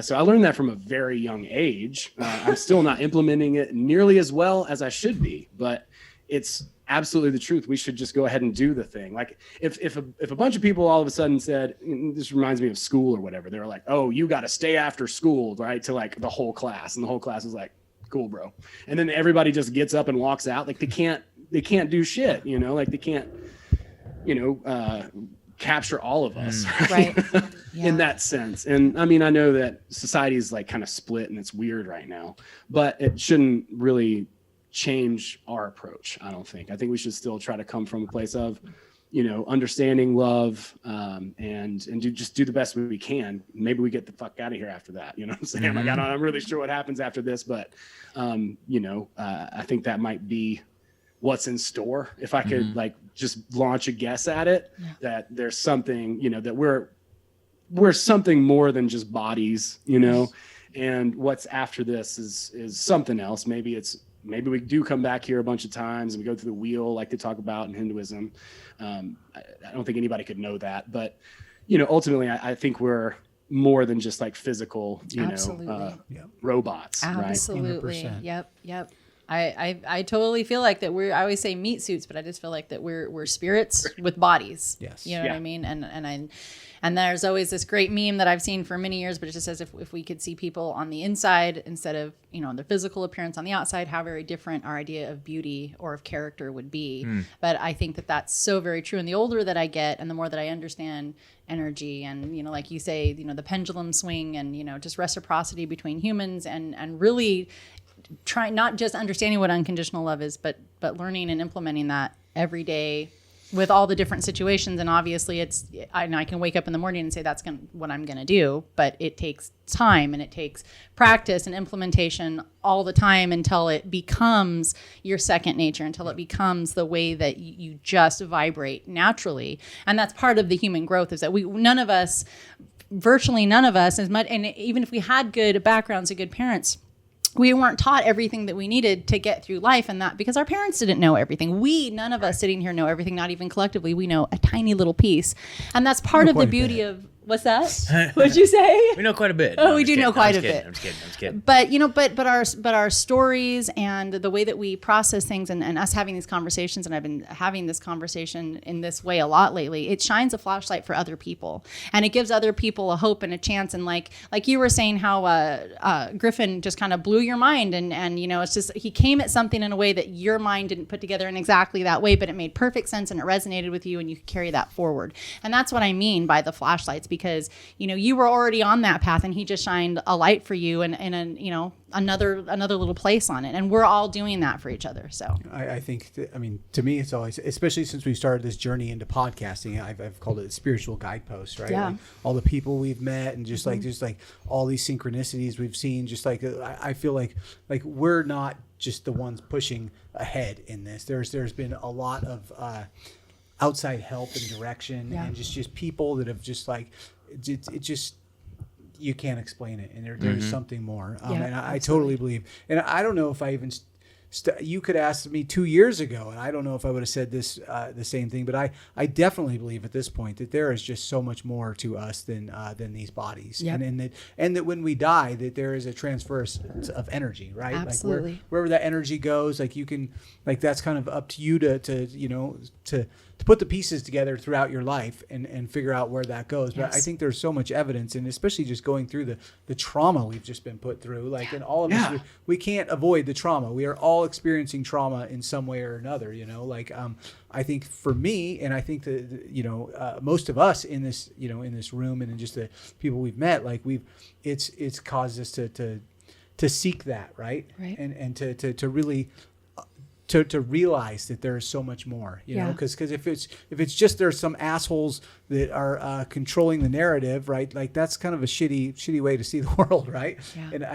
So I learned that from a very young age. I'm still not implementing it nearly as well as I should be, but it's absolutely the truth. We should just go ahead and do the thing. Like if a bunch of people all of a sudden said, this reminds me of school or whatever, they were like, oh, you got to stay after school, right? To like the whole class, and the whole class was like, cool, bro. And then everybody just gets up and walks out. Like they can't do shit, like they can't, capture all of us right? In that sense. And I mean, I know that society is like kind of split and it's weird right now, but it shouldn't really change our approach. I don't think. I think we should still try to come from a place of, understanding, love, and do the best we can. Maybe we get the fuck out of here after that. You know what I'm saying? Like, I'm really sure what happens after this, but, I think that might be what's in store. If I could like just launch a guess at it, that there's something, that we're something more than just bodies, and what's after this is something else. Maybe we do come back here a bunch of times and we go through the wheel like they talk about in Hinduism. I don't think anybody could know that, but ultimately I think we're more than just like physical, robots. Absolutely. Right? 100%. Yep. I totally feel like that I always say meat suits, but I just feel like that we're spirits with bodies. Yes. You know what I mean? And there's always this great meme that I've seen for many years, but it just says if we could see people on the inside instead of, their physical appearance on the outside, how very different our idea of beauty or of character would be. But I think that that's so very true. And the older that I get and the more that I understand energy and, like you say, the pendulum swing and, just reciprocity between humans and really trying, not just understanding what unconditional love is, but learning and implementing that every day with all the different situations. And obviously I can wake up in the morning and say, that's what I'm going to do, but it takes time and it takes practice and implementation all the time until it becomes your second nature, until it becomes the way that you just vibrate naturally. And that's part of the human growth, is that virtually none of us as much, and even if we had good backgrounds and good parents, we weren't taught everything that we needed to get through life, and that because our parents didn't know everything. None of us sitting here know everything, not even collectively. We know a tiny little piece. And that's part of the beauty of, what's that? What'd you say? We know quite a bit. Oh, we do know quite a bit. I'm just kidding. But our stories and the way that we process things and us having these conversations, and I've been having this conversation in this way a lot lately, it shines a flashlight for other people. And it gives other people a hope and a chance. And like you were saying how Griffin just kind of blew your mind. And it's just, he came at something in a way that your mind didn't put together in exactly that way, but it made perfect sense and it resonated with you and you could carry that forward. And that's what I mean by the flashlights, because you were already on that path and he just shined a light for you and another little place on it, and we're all doing that for each other. So I think to me it's always, especially since we started this journey into podcasting, I've called it a spiritual guidepost, right? Like all the people we've met and just like all these synchronicities we've seen, just like I feel like we're not just the ones pushing ahead in this. There's been a lot of outside help and direction and just people that have just like it just, you can't explain it, and there's something more. And I totally believe, and I don't know if I even you could ask me 2 years ago, and I don't know if I would have said this the same thing, but I definitely believe at this point that there is just so much more to us than these bodies, and that when we die, that there is a transfer of energy, right? Absolutely. Like wherever that energy goes, like you can, like that's kind of up to you to put the pieces together throughout your life and figure out where that goes. But I think there's so much evidence, and especially just going through the trauma we've just been put through, like in all of us, we can't avoid the trauma. We are all all experiencing trauma in some way or another, like, I think for me, and I think that, most of us in this, in this room and in just the people we've met, like it's caused us to seek that. Right. And to really, to realize that there is so much more, know, because if it's just there's some assholes that are controlling the narrative, right? Like that's kind of a shitty way to see the world, right? Yeah.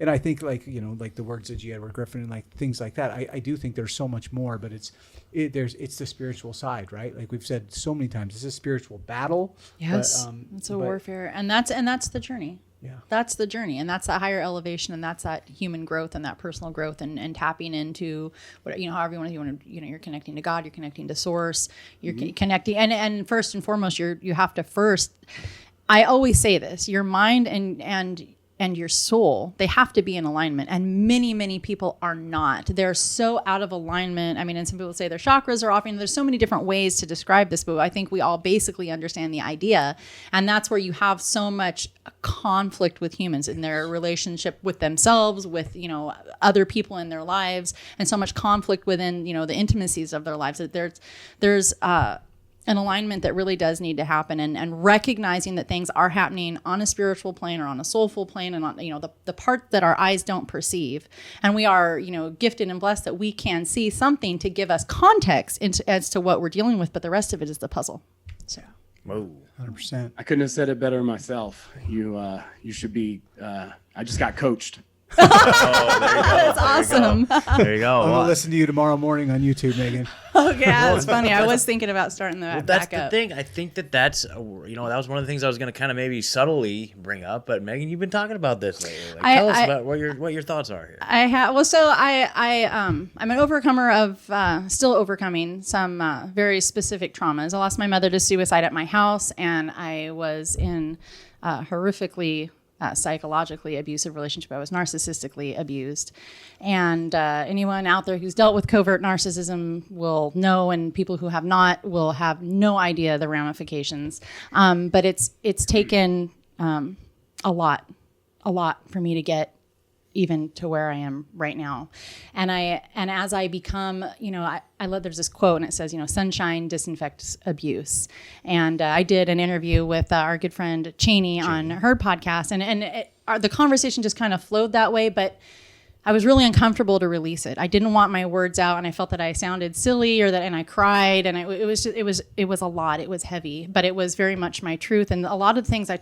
And I think like like the words of G. Edward Griffin and like things like that. I do think there's so much more, but it's the spiritual side, right? Like we've said so many times, it's a spiritual battle. Yes, it's a warfare, and that's the journey. Yeah. That's the journey, and that's that higher elevation, and that's that human growth and that personal growth, and tapping into what however you want to you're connecting to God, you're connecting to Source, you're connecting, and first and foremost, you have to first. I always say this: your mind and your soul, they have to be in alignment, and many people are not. They're so out of alignment. I mean, and some people say their chakras are off. There's so many different ways to describe this, but I think we all basically understand the idea, and that's where you have so much conflict with humans in their relationship with themselves, with other people in their lives, and so much conflict within the intimacies of their lives. That there's an alignment that really does need to happen, and recognizing that things are happening on a spiritual plane or on a soulful plane, and on the part that our eyes don't perceive, and we are gifted and blessed that we can see something to give us context as to what we're dealing with, but the rest of it is the puzzle. So whoa, 100%. I couldn't have said it better myself. You should be. I just got coached. Oh, there you go. That's awesome. There you go. I'm gonna listen to you tomorrow morning on YouTube, Megan. Okay, that's funny. I was thinking about starting that that's back up. the thing. I think that's that was one of the things I was going to kind of maybe subtly bring up. But Megan, you've been talking about this lately. Tell us about what your thoughts are here. I have. Well, so I'm an overcomer of still overcoming some very specific traumas. I lost my mother to suicide at my house, and I was in horrifically psychologically abusive relationship. I was narcissistically abused. And anyone out there who's dealt with covert narcissism will know, and people who have not will have no idea the ramifications. But it's taken a lot for me to get even to where I am right now. And as I become, I love, there's this quote, and it says, sunshine disinfects abuse. And I did an interview with our good friend Cheney on her podcast, and the conversation just kind of flowed that way, but I was really uncomfortable to release it. I didn't want my words out, and I felt that I sounded silly, and I cried, and it was a lot. It was heavy, but it was very much my truth. And a lot of the things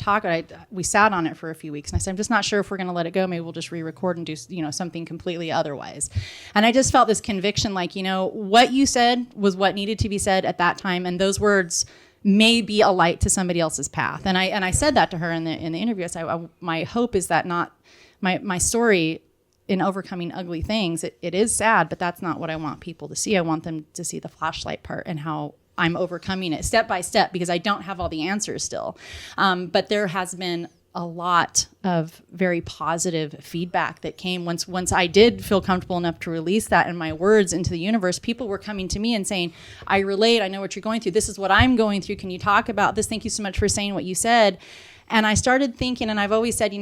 we sat on it for a few weeks, and I said, I'm just not sure if we're going to let it go. Maybe we'll just re-record and do something completely otherwise. And I just felt this conviction, like what you said was what needed to be said at that time, and those words may be a light to somebody else's path. And I said that to her in the interview. I said, my hope is that not my story in overcoming ugly things, it is sad, but that's not what I want people to see. I want them to see the flashlight part and how I'm overcoming it step by step, because I don't have all the answers still. But there has been a lot of very positive feedback that came once I did feel comfortable enough to release that in my words into the universe. People were coming to me and saying, I relate, I know what you're going through. This is what I'm going through. Can you talk about this? Thank you so much for saying what you said. And I started thinking, and I've always said,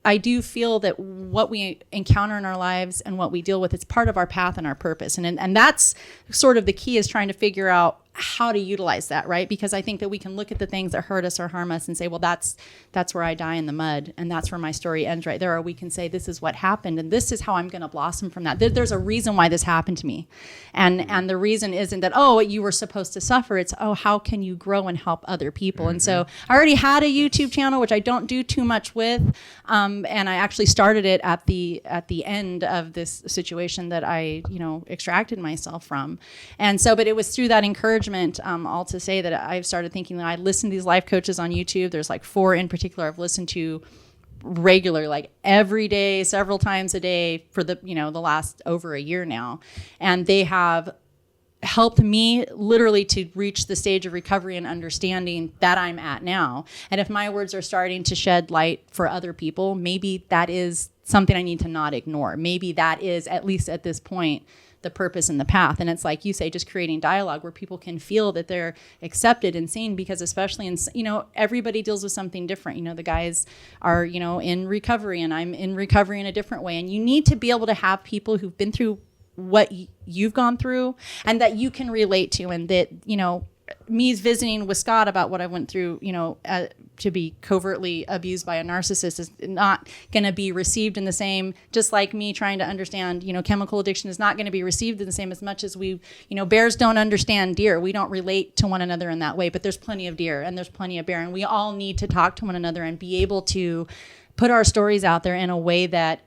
I do feel that what we encounter in our lives and what we deal with, it's part of our path and our purpose. And that's sort of the key, is trying to figure out how to utilize that, right? Because I think that we can look at the things that hurt us or harm us and say, well, that's where I die in the mud, and that's where my story ends right there. Or we can say, this is what happened, and this is how I'm going to blossom from that. There's a reason why this happened to me. And the reason isn't that, you were supposed to suffer. It's, how can you grow and help other people? Mm-hmm. And so I already had a YouTube channel, which I don't do too much with. And I actually started it at the end of this situation that I, extracted myself from. And so, but it was through that encouragement, all to say that I've started thinking that I listen to these life coaches on YouTube. There's like 4 in particular I've listened to regular, like every day, several times a day for the last over a year now. And they have helped me literally to reach the stage of recovery and understanding that I'm at now. And if my words are starting to shed light for other people, maybe that is something I need to not ignore. Maybe that is, at least at this point, the purpose and the path. And it's like you say, just creating dialogue where people can feel that they're accepted and seen, because especially in, everybody deals with something different. The guys are, in recovery, and I'm in recovery in a different way. And you need to be able to have people who've been through what you've gone through and that you can relate to, and that, me visiting with Scott about what I went through, to be covertly abused by a narcissist is not going to be received in the same, just like me trying to understand, chemical addiction is not going to be received in the same as much as we, bears don't understand deer. We don't relate to one another in that way, but there's plenty of deer and there's plenty of bear, and we all need to talk to one another and be able to put our stories out there in a way that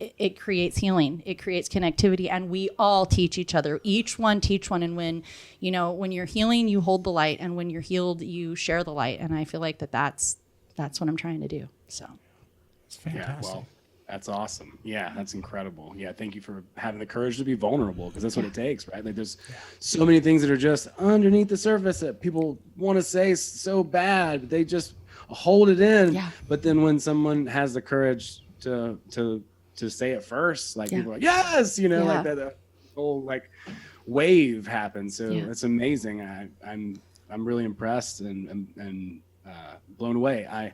it creates healing, it creates connectivity, and we all teach each other. Each one teach one, and when you're healing, you hold the light, and when you're healed, you share the light. And I feel like that's what I'm trying to do. So it's fantastic. Yeah, well, that's awesome. Yeah, that's incredible. Yeah, thank you for having the courage to be vulnerable, because that's what it takes, right? Like there's so many things that are just underneath the surface that people want to say so bad, but they just hold it in. Yeah. But then when someone has the courage to say it first, like people are like, yes, like that whole like wave happens. So it's amazing. I'm really impressed and blown away. I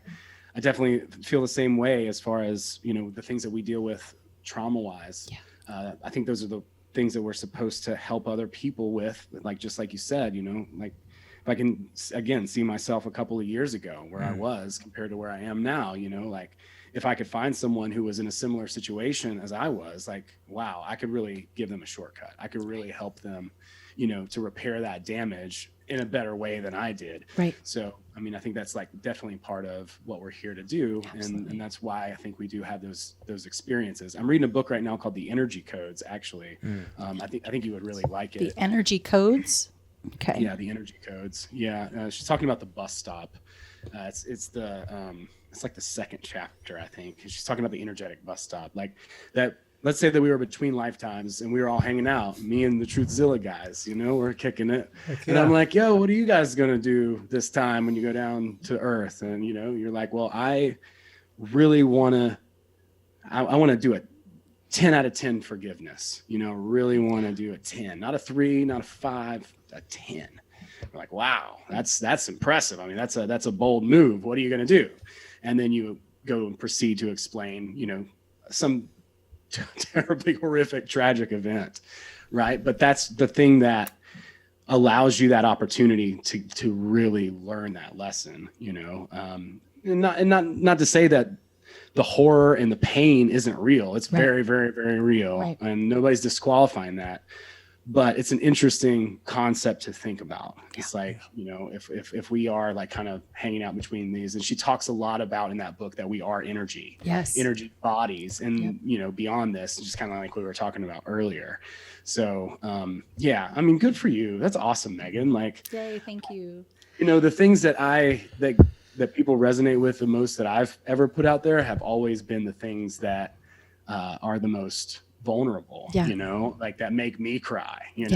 definitely feel the same way as far as, the things that we deal with trauma wise. I think those are the things that we're supposed to help other people with, like, just like you said, like if I can again see myself a couple of years ago where I was compared to where I am now, like if I could find someone who was in a similar situation as I was, like, wow, I could really give them a shortcut. I could really help them, to repair that damage in a better way than I did. Right. So, I think that's like definitely part of what we're here to do. And that's why I think we do have those experiences. I'm reading a book right now called The Energy Codes, actually. I think you would really like it. The Energy Codes? Okay. Yeah, The Energy Codes. Yeah. She's talking about the bus stop. It's like the second chapter, I think. She's talking about the energetic bus stop. Like that, let's say that we were between lifetimes and we were all hanging out, me and the Truthzilla guys, we're kicking it. And I'm like, yo, what are you guys going to do this time when you go down to Earth? And, you're like, well, I really want to do a 10 out of 10 forgiveness, really want to do a 10, not a 3, not a 5, a 10. We're like, wow, that's impressive. That's a bold move. What are you going to do? And then you go and proceed to explain, some terribly horrific, tragic event, right? But that's the thing that allows you that opportunity to really learn that lesson, and not to say that the horror and the pain isn't real. It's very, very, very real, and nobody's disqualifying that. But it's an interesting concept to think about. It's like, if we are like kind of hanging out between these, and she talks a lot about in that book that we are energy, energy bodies, and, beyond this, just kind of like we were talking about earlier. So, good for you. That's awesome, Megan. Like, yay, thank you. The things that that people resonate with the most that I've ever put out there have always been the things that are the most vulnerable, like that make me cry, because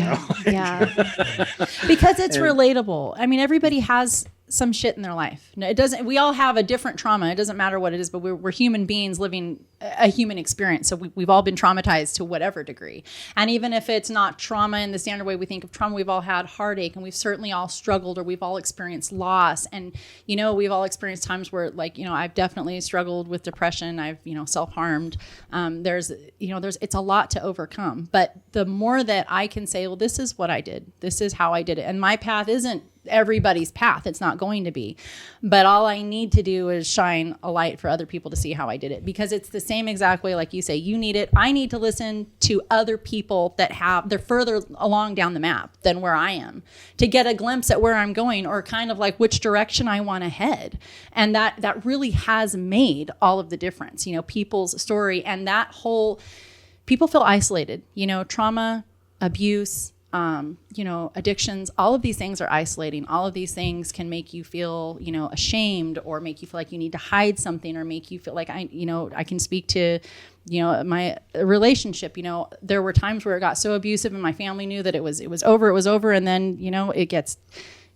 it's relatable. Everybody has some shit in their life. No, it doesn't. We all have a different trauma. It doesn't matter what it is, but we're human beings living a human experience. So we've all been traumatized to whatever degree. And even if it's not trauma in the standard way we think of trauma, we've all had heartache, and we've certainly all struggled, or we've all experienced loss. And, we've all experienced times where, like, I've definitely struggled with depression. I've, self-harmed. It's a lot to overcome. But the more that I can say, well, this is what I did. This is how I did it. And my path isn't everybody's path. It's not going to be. But all I need to do is shine a light for other people to see how I did it, because it's the same exact way, like you say, you need it. I need to listen to other people that they're further along down the map than where I am, to get a glimpse at where I'm going, or kind of like which direction I want to head. And that really has made all of the difference, people's story, and that whole, people feel isolated, trauma, abuse, addictions, all of these things are isolating. All of these things can make you feel, ashamed, or make you feel like you need to hide something, or make you feel like I can speak to, my relationship. There were times where it got so abusive and my family knew that it was over. And then, it gets,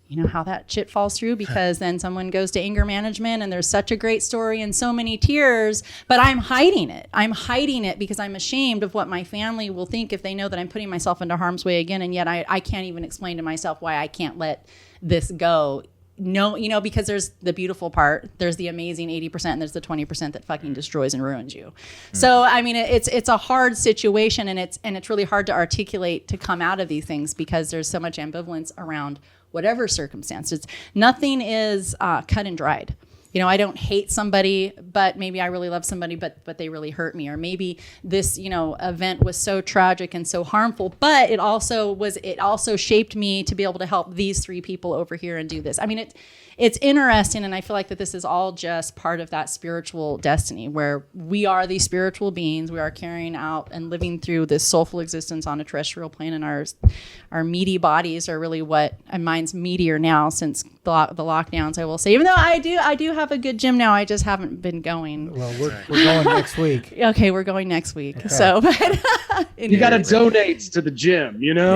you know how that shit falls through, because then someone goes to anger management and there's such a great story and so many tears, but I'm hiding it. I'm hiding it because I'm ashamed of what my family will think if they know that I'm putting myself into harm's way again. And yet I can't even explain to myself why I can't let this go. No, you know, because there's the beautiful part, there's the amazing 80%, and there's the 20% that fucking destroys and ruins you. So, I mean, it's a hard situation, and it's really hard to articulate to come out of these things because there's so much ambivalence around whatever circumstances. Nothing is cut and dried. You know, I don't hate somebody, but maybe I really love somebody, but they really hurt me. Or maybe this, you know, event was so tragic and so harmful, but it also shaped me to be able to help these 3 people over here and do this. I mean, it's interesting, and I feel like that this is all just part of that spiritual destiny where we are these spiritual beings. We are carrying out and living through this soulful existence on a terrestrial plane, and our meaty bodies are really what, and mine's meatier now since the lockdowns, I will say. Even though I do have a good gym now, I just haven't been going. Well, we're going next week. Okay, we're going next week. Okay. So, but you got to donate to the gym, you know?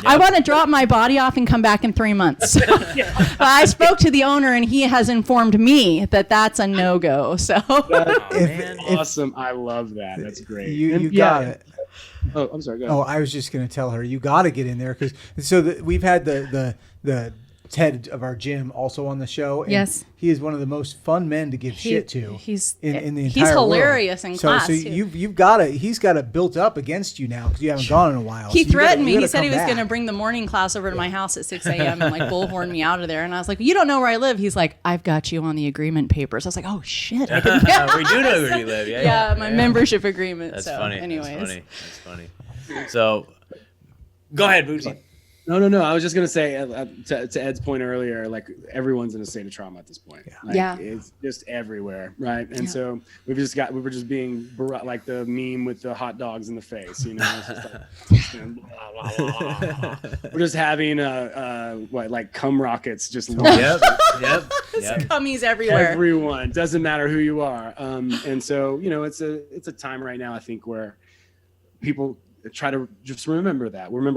I want to drop my body off and come back in 3 months. I spoke to the owner, and he has informed me that that's a no-go. So awesome. I love that. That's great. You got it. Oh, I'm sorry. Go ahead. Oh, I was just going to tell her you got to get in there because we've had the Ted of our gym also on the show. And yes, he is one of the most fun men to give shit to. He's in the entire he's hilarious world. in class. So you've got it. He's got it built up against you now because you haven't gone in a while. He threatened me. He said he was going to bring the morning class over to my house at 6 a.m. and like bullhorn me out of there. And I was like, you don't know where I live. He's like, I've got you on the agreement papers. I was like, oh shit. We do know where you live. Yeah, my membership agreement. That's so, funny. Anyways, that's funny. So, go ahead, Bootsy. No. I was just gonna say to Ed's point earlier, like everyone's in a state of trauma at this point. Yeah. It's just everywhere, right? And so we were just being like the meme with the hot dogs in the face, you know. It's just like, blah, blah, blah. We're just having like cum rockets just. Yep. Cummies everywhere. Everyone, doesn't matter who you are, and so you know it's a time right now I think where people try to just remember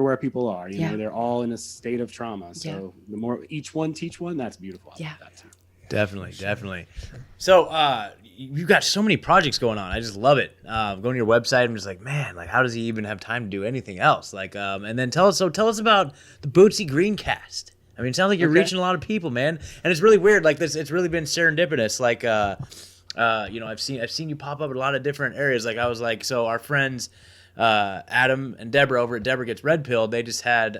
where people are. You know, they're all in a state of trauma. So the more each one teach one, that's beautiful. I like that too. Definitely. So you've got so many projects going on. I just love it. Going to your website, I'm just like, man, like how does he even have time to do anything else? Like, and then tell us about the Bootsy Greencast. I mean, it sounds like you're reaching a lot of people, man. And it's really weird. Like this, it's really been serendipitous. Like, you know, I've seen you pop up in a lot of different areas. Like I was like, so our friends, Adam and Deborah over at Deborah Gets Red Pilled, they just had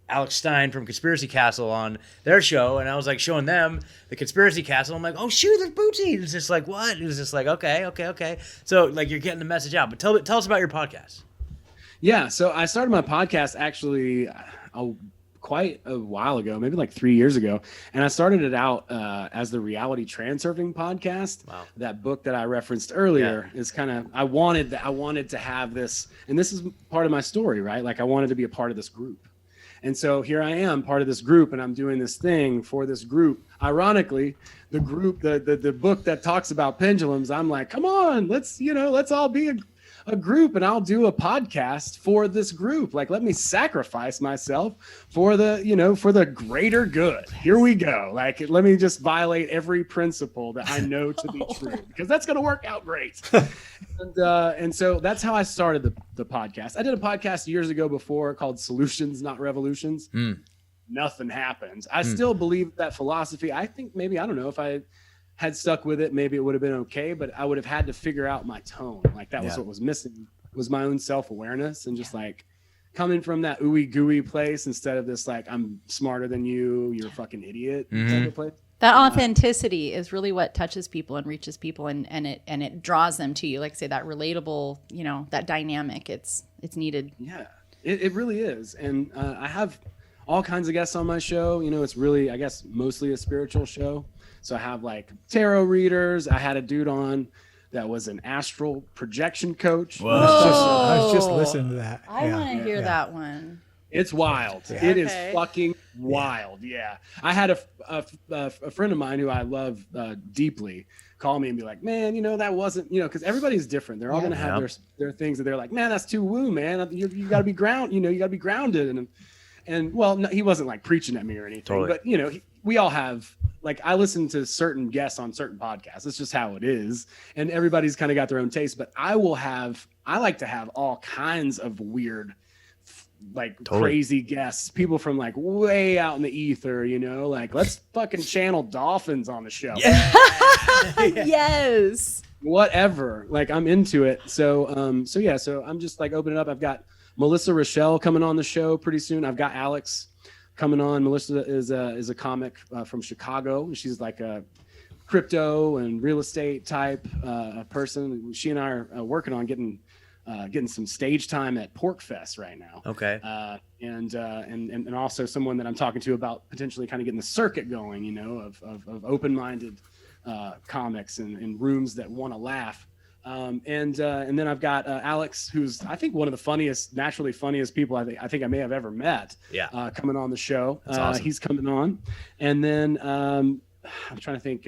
Alex Stein from Conspiracy Castle on their show, and I was like showing them the Conspiracy Castle. I'm like, oh shoot, there's Bootsy. It's just like, what? It was just like, okay. So like you're getting the message out. But tell us about your podcast. Yeah, so I started my podcast actually quite a while ago, maybe like 3 years ago. And I started it out as the Reality Transurfing Podcast. Wow. That book that I referenced earlier is kind of, I wanted to have this, and this is part of my story, right? Like I wanted to be a part of this group. And so here I am, part of this group, and I'm doing this thing for this group. Ironically, the group, the book that talks about pendulums, I'm like, come on, let's all be a group, and I'll do a podcast for this group. Like, let me sacrifice myself for the greater good. Here we go. Like, let me just violate every principle that I know to be true, because that's going to work out great. And so that's how I started the podcast. I did a podcast years ago before called Solutions, Not Revolutions. Nothing happens. I still believe that philosophy. I think maybe, I don't know, if I had stuck with it, maybe it would have been okay, but I would have had to figure out my tone. Like that was what was missing, was my own self-awareness, and just like coming from that ooey gooey place instead of this like, I'm smarter than you, you're a fucking idiot type of place. That authenticity is really what touches people and reaches people, and it draws them to you. Like I say, that relatable, that dynamic, it's needed. Yeah, it really is. And I have all kinds of guests on my show. It's really, I guess, mostly a spiritual show. So I have like tarot readers. I had a dude on that was an astral projection coach. Whoa. I was just listening to that. I want to hear that one. It's wild. Yeah. It is fucking wild. Yeah. I had a friend of mine who I love deeply call me and be like, man, that wasn't, because everybody's different. They're all going to have their things that they're like, man, that's too woo, man. You got to be you got to be grounded. And well, no, he wasn't like preaching at me or anything, Totally. but you know, we all have, like, I listen to certain guests on certain podcasts. It's just how it is. And everybody's kind of got their own taste, but I like to have all kinds of weird, like crazy guests, people from like way out in the ether, you know, like let's fucking channel dolphins on the show. Yes. Whatever. Like I'm into it. So, so I'm just like opening up. I've got Melissa Rochelle coming on the show pretty soon. I've got Alex coming on. Melissa is a comic from Chicago. She's like a crypto and real estate type person. She and I are working on getting some stage time at Pork Fest right now. Okay. And also someone that I'm talking to about potentially kind of getting the circuit going, you know, of open-minded comics and rooms that want to laugh. And then I've got Alex, who's I think one of the naturally funniest people I think I may have ever met. Yeah. Coming on the show. That's awesome. He's coming on, and then I'm trying to think.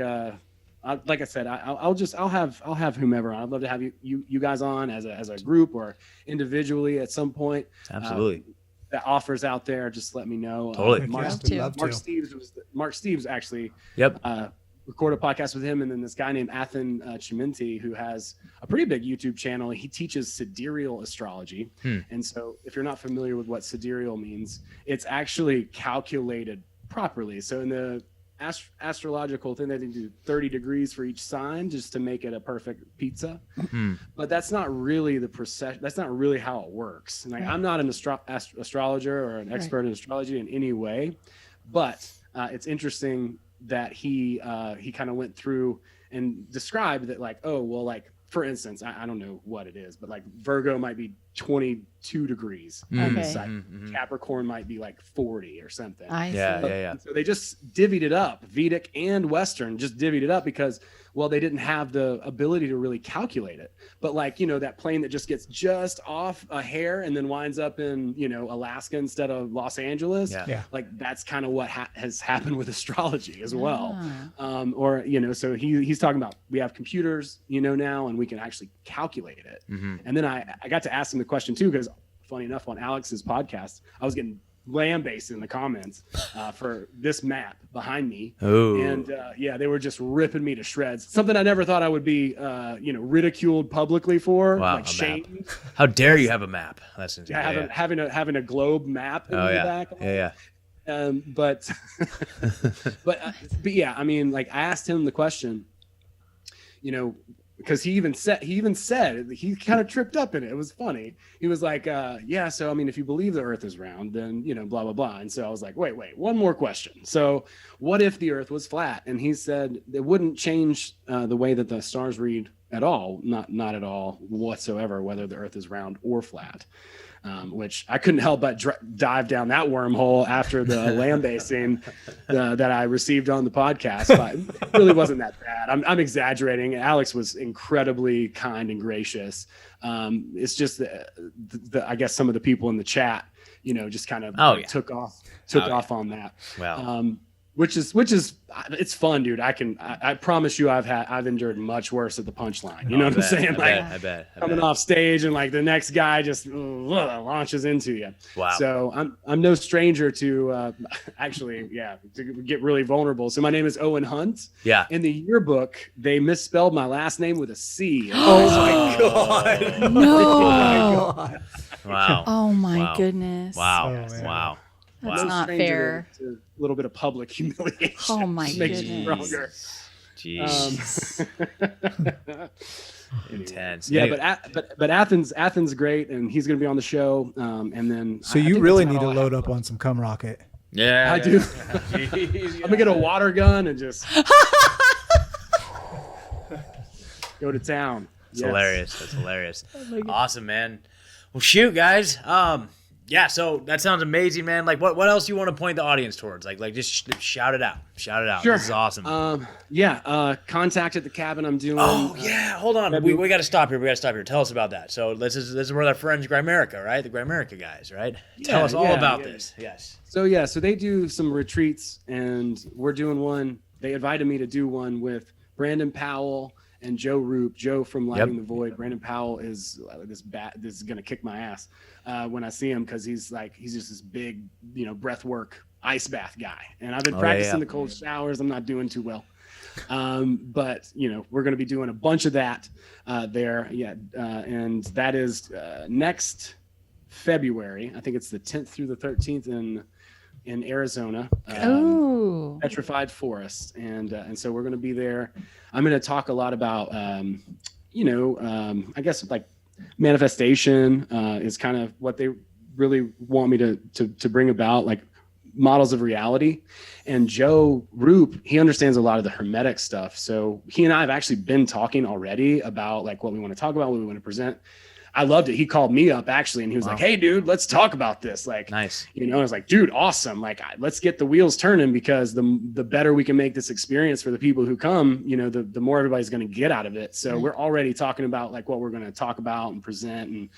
Like I said, I'll have whomever. I'd love to have you guys on as a group or individually at some point. Absolutely. That offers out there, just let me know. Totally. Mark Steves actually. Yep. Record a podcast with him, and then this guy named Athen Chiminti, who has a pretty big YouTube channel. He teaches sidereal astrology, and so if you're not familiar with what sidereal means, it's actually calculated properly. So in the astrological thing, they do 30 degrees for each sign just to make it a perfect pizza. But that's not really that's not really how it works. And like, I'm not an astrologer or an expert in astrology in any way, but it's interesting that he kind of went through and described that, like, oh, well, like, for instance, I don't know what it is, but like Virgo might be 22 degrees on the side. Capricorn might be like 40 or something. I see. Yeah. So they just divvied it up, Vedic and Western, just divvied it up because, well, they didn't have the ability to really calculate it. But like, you know, that plane that just gets just off a hair and then winds up in, you know, Alaska instead of Los Angeles. Yeah. Like that's kind of what has happened with astrology as well. Or, you know, so he's talking about, we have computers, you know, now, and we can actually calculate it. And then I got to ask him the question too, because funny enough, on Alex's podcast, I was getting lambasted in the comments for this map behind me. And they were just ripping me to shreds. Something I never thought I would be, ridiculed publicly for. Wow, like shamed. How dare you have a map? That's insane. Yeah, having a globe map in the back. Yeah. But yeah, I mean, like I asked him the question, you know, because he even said he kind of tripped up in it. It was funny. He was like, yeah, so I mean, if you believe the earth is round, then, you know, blah, blah, blah. And so I was like, wait, one more question. So what if the earth was flat? And he said it wouldn't change the way that the stars read at all, not at all whatsoever, whether the earth is round or flat. Which I couldn't help but dive down that wormhole after the lambasting that I received on the podcast. But it really wasn't that bad. I'm exaggerating. Alex was incredibly kind and gracious. It's just I guess some of the people in the chat, you know, just kind of took off on that. Wow. Which is it's fun, dude. I promise you I've endured much worse at the punchline. You know what I'm saying? I bet. Coming off stage and like the next guy just launches into you. Wow. So I'm no stranger to to get really vulnerable. So my name is Owen Hunt. Yeah. In the yearbook, they misspelled my last name with a C. Oh my God. No. Wow. Oh my goodness. Wow. man. Wow. That's Wow. not Stranger fair. to a little bit of public humiliation. Oh my Makes you goodness. stronger. Jeez. Intense. Yeah, Anyway. but Athens great, and he's going to be on the show. And then So I you think really that's need to about all load up on some cum rocket. Yeah. I do. Jeez, I'm gonna get a water gun and just go to town. That's hilarious. That's hilarious. Awesome, man. Well, shoot, guys. Yeah, so that sounds amazing, man. Like, what else do you want to point the audience towards? Like just shout it out. Shout it out. Sure. This is awesome. Contact at the cabin I'm doing. Oh yeah, hold on. We got to stop here. Tell us about that. So this is where our friends Grimerica, right? The Grimerica guys, right? Tell us all about this. Yes. So they do some retreats, and we're doing one. They invited me to do one with Brandon Powell and Joe from Lighting the Void. Brandon Powell is this is going to kick my ass when I see him, because he's just this big, breath work ice bath guy. And I've been practicing the cold showers. I'm not doing too well. But we're going to be doing a bunch of that there. And that is next February. I think it's the 10th through the 13th in Arizona, Petrified Forest. And so we're going to be there. I'm going to talk a lot about, I guess like manifestation is kind of what they really want me to bring about, like models of reality. And Joe Roop, he understands a lot of the Hermetic stuff. So he and I have actually been talking already about like what we want to talk about, what we want to present. I loved it. He called me up actually, and he was like, "Hey dude, let's talk about this." Like, nice. I was like, dude, awesome. Like, let's get the wheels turning, because the better we can make this experience for the people who come, the more everybody's going to get out of it. So we're already talking about like what we're going to talk about and present, and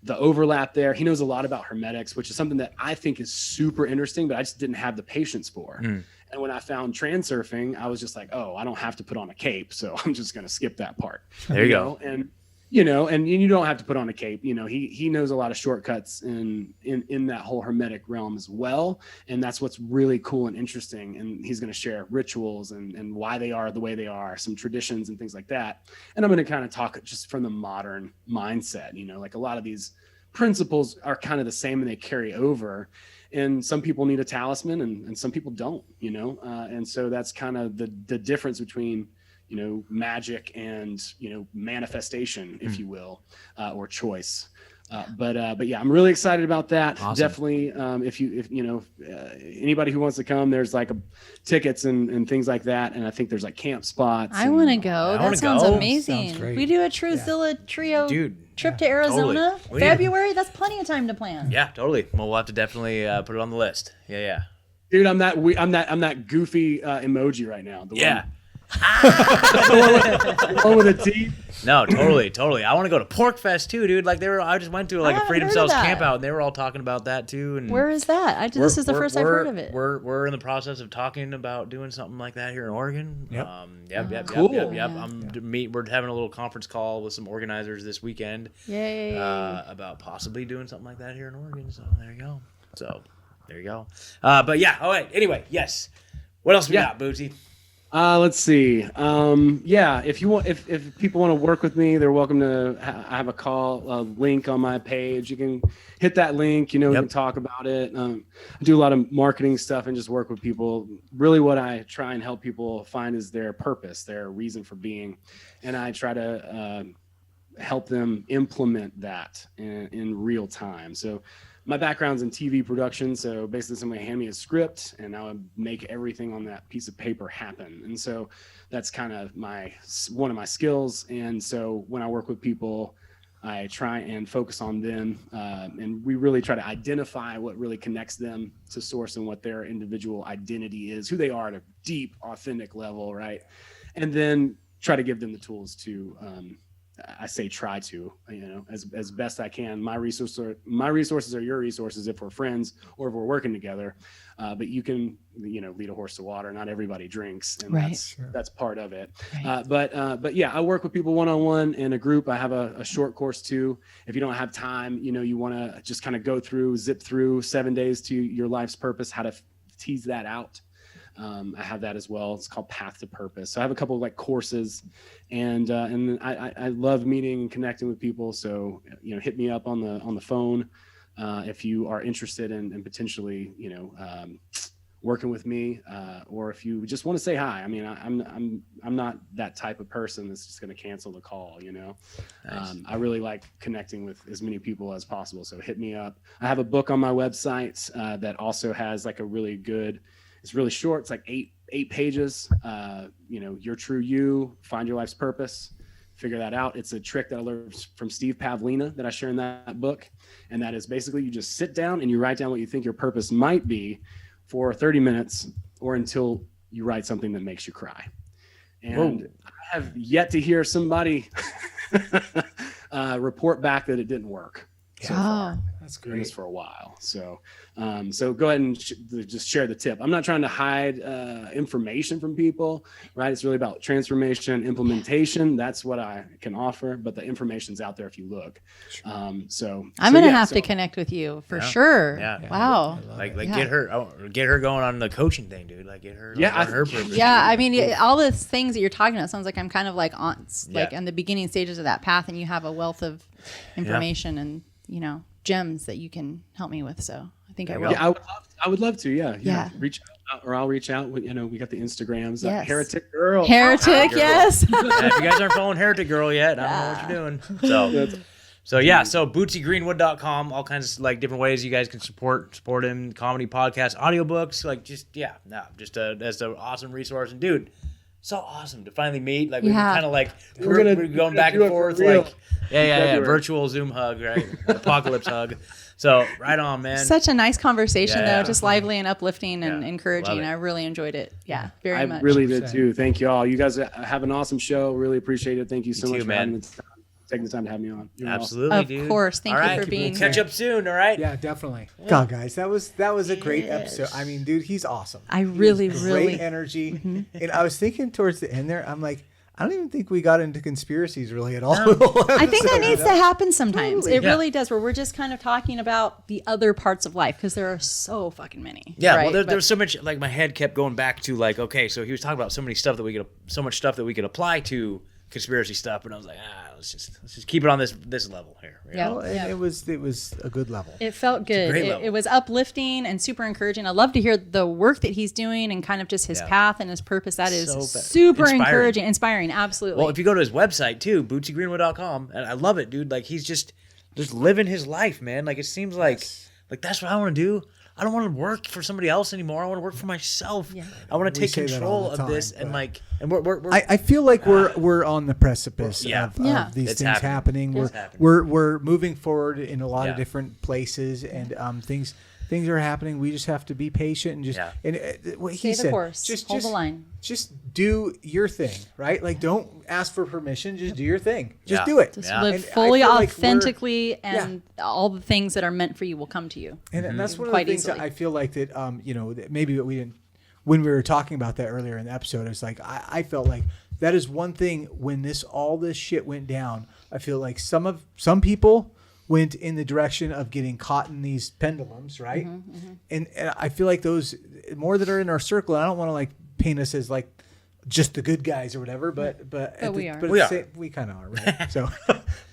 the overlap there. He knows a lot about Hermetics, which is something that I think is super interesting, but I just didn't have the patience for. And when I found transurfing, I was just like, oh, I don't have to put on a cape, so I'm just going to skip that part. There you go. And and you don't have to put on a cape. He knows a lot of shortcuts in that whole Hermetic realm as well. And that's what's really cool and interesting. And he's going to share rituals and why they are the way they are, some traditions and things like that. And I'm going to kind of talk just from the modern mindset. Like a lot of these principles are kind of the same and they carry over. And some people need a talisman and some people don't, and so that's kind of the difference between magic and, manifestation, if you will, or choice. But yeah, I'm really excited about that. Awesome. Definitely. If anybody who wants to come, there's like tickets and things like that. And I think there's like camp spots. I want to go. That sounds amazing. Sounds we do a Truthzilla trio trip to Arizona, totally. February. That's plenty of time to plan. Yeah, totally. Well, we'll have to definitely put it on the list. Yeah. Dude, I'm that goofy emoji right now. One with a T. No, totally. I want to go to Pork Fest too, dude. Like I just went to like a Freedom Cells camp out, and they were all talking about that too. And where is that? This is the first I've heard of it. We're in the process of talking about doing something like that here in Oregon. Yep. Cool. Yep. We're having a little conference call with some organizers this weekend. Yay. About possibly doing something like that here in Oregon. So there you go. But yeah. All right. Anyway, yes. What else we got, Bootsy? Let's see. If people want to work with me, they're welcome to I have a link on my page. You can hit that link, we can talk about it. I do a lot of marketing stuff and just work with people. Really what I try and help people find is their purpose, their reason for being. And I try to help them implement that in real time. So my background's in TV production, so basically somebody hand me a script and I would make everything on that piece of paper happen. And so that's kind of one of my skills. And so when I work with people, I try and focus on them, and we really try to identify what really connects them to source and what their individual identity is, who they are at a deep, authentic level, right? And then try to give them the tools to I say try to, as best I can. My resources are your resources if we're friends or if we're working together. But you can, lead a horse to water. Not everybody drinks, and that's part of it. Right. But yeah, I work with people one-on-one in a group. I have a short course too. If you don't have time, you want to just kind of zip through 7 days to your life's purpose, how to tease that out. I have that as well. It's called Path to Purpose. So I have a couple of courses, and I love meeting and connecting with people. So hit me up on the phone if you are interested in potentially working with me, or if you just want to say hi. I mean, I'm not that type of person that's just going to cancel the call. Nice. I really like connecting with as many people as possible. So hit me up. I have a book on my website that also has a really good. It's really short. It's like eight pages. Your true you, find your life's purpose, figure that out. It's a trick that I learned from Steve Pavlina that I share in that book. And that is basically you just sit down and you write down what you think your purpose might be for 30 minutes or until you write something that makes you cry. And I have yet to hear somebody report back that it didn't work. So far. That's doing this great. for a while. So, so go ahead and just share the tip. I'm not trying to hide information from people, right? It's really about transformation, implementation. That's what I can offer, but the information's out there if you look. So I'm going to have to connect with you for sure. Yeah. Wow. Like Yeah. get her going on the coaching thing, dude. Like get her on her purpose. Yeah, I mean, all the things that you're talking about sounds like I'm kind of like on the beginning stages of that path, and you have a wealth of information and gems that you can help me with. So I think I will. Yeah, I would love to. Yeah. Yeah. Reach out, or I'll reach out. We got the Instagrams. Yes. Heretic Girl. Heretic, yes. Yeah, if you guys aren't following Heretic Girl yet, I don't know what you're doing. So BootsyGreenwood.com, all kinds of like different ways you guys can support him, comedy, podcast, audiobooks, like just as an awesome resource. And dude, so awesome to finally meet. Like we've been kind of like we're going back and forth, like virtual Zoom hug, right? Apocalypse hug. So right on, man. Such a nice conversation Yeah. though, just lively and uplifting and encouraging. Love it. I really enjoyed it. Yeah, very much. I really did too. Thank you all. You guys have an awesome show. Really appreciate it. Thank you so much too, for man. taking the time to have me on. You're Absolutely, Of dude. course. Thank All you right. for being We'll catch here. up soon, all right? Yeah, definitely. God, guys, that was a great episode. I mean, dude, he's awesome. I really, Great energy. And I was thinking towards the end there, I'm like, I don't even think we got into conspiracies really at all. I think that needs to happen sometimes. Totally. It really does, where we're just kind of talking about the other parts of life because there are so fucking many. Yeah, right? well, there's so much. Like my head kept going back to like, okay, so he was talking about so much stuff that we could apply to conspiracy stuff, and I was like, let's just keep it on this level here. you Yeah. know? Well, and it was a good level. It felt good. great level. It was uplifting and super encouraging. I love to hear the work that he's doing and kind of just his path and his purpose. That is super Inspiring. inspiring. Absolutely. Well, if you go to his website too, BootsyGreenwood.com, and I love it, dude. Like he's just living his life, man. Like it seems like that's what I want to do. I don't want to work for somebody else anymore. I want to work for myself. Yeah. I want to take say that control all the of this time, and we're I feel like we're on the precipice of these It's things happening. It's happening. We're moving forward in a lot of Yeah. different places, and things are happening. We just have to be patient and just what he Stay the said. course. Hold the line. Just do your thing, right? Like don't ask for permission. Just do your thing. Just Yeah. do it. Just Yeah. live And I fully, feel like authentically, and all the things that are meant for you will come to you. And that's one of Quite the things that easily. I feel like that that maybe what we didn't when we were talking about that earlier in the episode. It's like I felt like that is one thing when all this shit went down. I feel like some people went in the direction of getting caught in these pendulums, right? And I feel like those more that are in our circle. I don't want to like paint us as like just the good guys or whatever, but we are. we kind of are, right? So,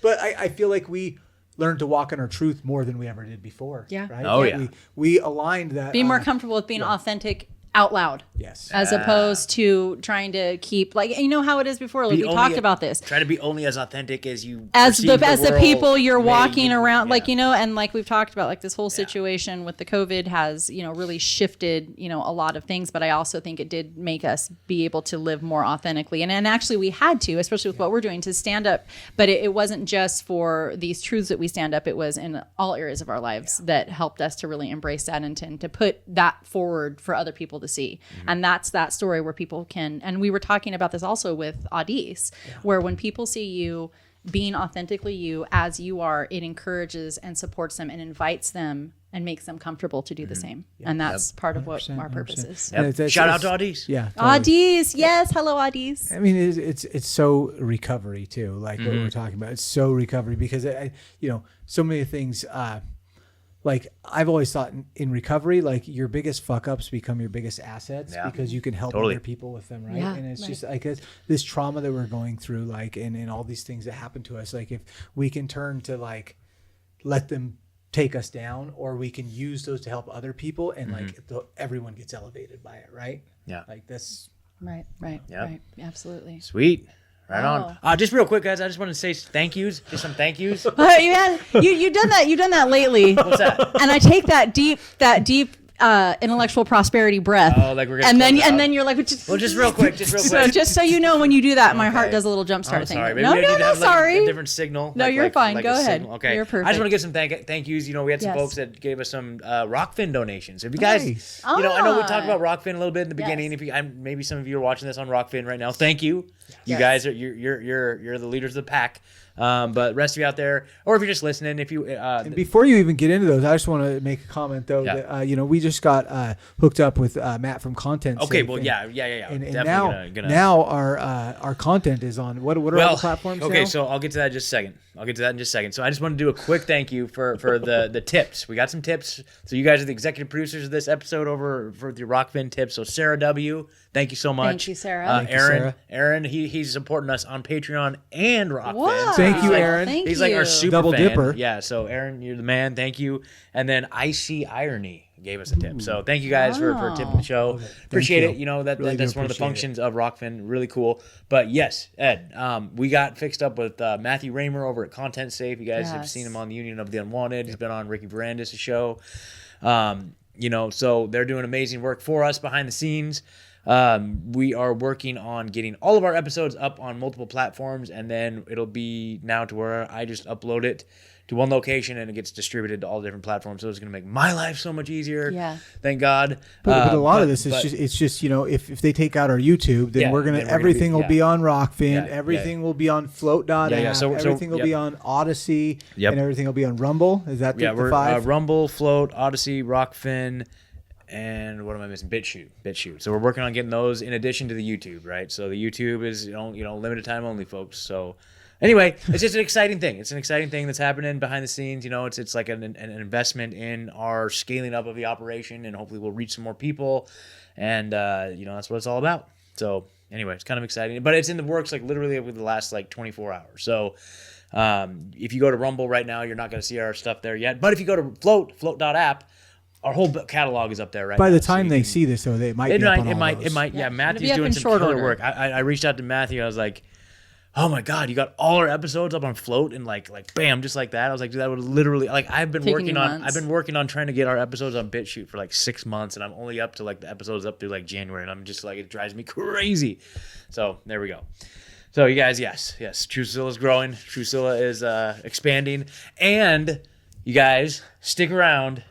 but I feel like we learned to walk in our truth more than we ever did before. Yeah. Right. Oh, yeah. We aligned that. Be more comfortable with being authentic out loud. Yes. As opposed to trying to keep how it is before. Like we talked about this. Try to be only as authentic as you As the world people you're may walking you- around, yeah. and like we've talked about, like this whole situation with the COVID has, really shifted, a lot of things. But I also think it did make us be able to live more authentically. And actually we had to, especially with what we're doing, to stand up. But it wasn't just for these truths that we stand up. It was in all areas of our lives that helped us to really embrace that and to put that forward for other people to see. And that's that story where people can, and we were talking about this also with Audis, where when people see you being authentically you as you are, it encourages and supports them and invites them and makes them comfortable to do the same. And that's part of what our purpose is. Yep. It's- Shout out it's- to Audis. Yeah. Totally. Audis, yes, hello Audis. I mean, it's so recovery too, like what we're talking about. It's so recovery because so many things. Like I've always thought in recovery, like your biggest fuck ups become your biggest assets because you can help other people with them, right? Yeah, and it's just like this trauma that we're going through, like, and all these things that happen to us. Like if we can turn to like let them take us down, or we can use those to help other people, and like everyone gets elevated by it, right? Yeah. Like that's Right, absolutely. Sweet. Right on. Just real quick, guys. I just want to say thank yous. Just some thank yous. You done that. You've done that lately. What's that? And I take that deep intellectual prosperity breath. Oh, like we're gonna and close out. then you're like, just real quick. So just so you know, when you do that, my heart does a little jump start I'm thing. sorry. Maybe No, we need to have, like, sorry. a different signal. No, you're fine. Like Go a ahead. signal. Okay. You're I just want to perfect. give some thank yous. We had some Yes. folks that gave us some Rockfin donations. If you guys, Nice. I know we Ah. talked about Rockfin a little bit in the beginning. Yes. If you, maybe some of you are watching this on Rockfin right now, thank you. You guys are you're the leaders of the pack. But rest of you out there, or if you're just listening, if you And before you even get into those, I just want to make a comment though. Yeah. That, we just got hooked up with Matt from Content. okay, Safe, well, and, yeah. And Definitely gonna now our content is on what are all the platforms? Okay, now? so I'll get to that in just a second. So I just want to do a quick thank you for the tips. We got some tips. So you guys are the executive producers of this episode over for the Rockfin tips. So Sarah W, thank you so much. Thank you, Sarah. Thank you, Aaron, Sarah. Aaron, he's supporting us on Patreon and Rockfin. Wow. Thank you, He's Aaron. Thank He's you. like our super Double fan. dipper. Yeah, so Aaron, you're the man. Thank you. And then Icy Irony gave us a tip. So thank you guys for tipping the show. Appreciate you. it. You know, that's Really do one of the appreciate functions of Rockfin. Really cool. But yes, Ed, we got fixed up with Matthew Raymer over at Content Safe. You guys have Yes. seen him on the Union of the Unwanted. He's been on Ricky Varandas' show. So they're doing amazing work for us behind the scenes. We are working on getting all of our episodes up on multiple platforms, and then it'll be now to where I just upload it to one location and it gets distributed to all different platforms. So it's going to make my life so much easier. Yeah. Thank God. But a lot of this is just if they take out our YouTube, then Yeah, we're gonna then we're gonna everything be- will yeah. be on Rockfin, Yeah, everything will be on Float.app, So everything will be on Odyssey, Yep. and everything will be on Rumble. Is that Yeah, the we're 5? Rumble, Float, Odyssey, Rockfin, and what am I missing? BitChute. So we're working on getting those in addition to the YouTube, right? So the YouTube is limited time only, folks. So anyway, it's just an exciting thing. It's an exciting thing that's happening behind the scenes. It's like an investment in our scaling up of the operation, and hopefully we'll reach some more people. And that's what it's all about. So anyway, it's kind of exciting, but it's in the works like literally over the last like 24 hours. So if you go to Rumble right now, you're not going to see our stuff there yet. But if you go to Float.app, our whole catalog is up there right now. By the So time you they can- see this, though, they might it be up might, on it all might, those. it might. Yeah, It'll be Matthew's up doing in some short killer order. work. I reached out to Matthew. I was like, oh my God, you got all our episodes up on Float, and like bam, just like that. I was like, dude, that would literally I've been Taking you months. working on trying to get our episodes on BitChute for like 6 months, and I'm only up to like the episodes up through like January, and I'm just like, it drives me crazy. So there we go. So you guys, yes, Truthzilla is growing. Truthzilla is expanding, and you guys stick around.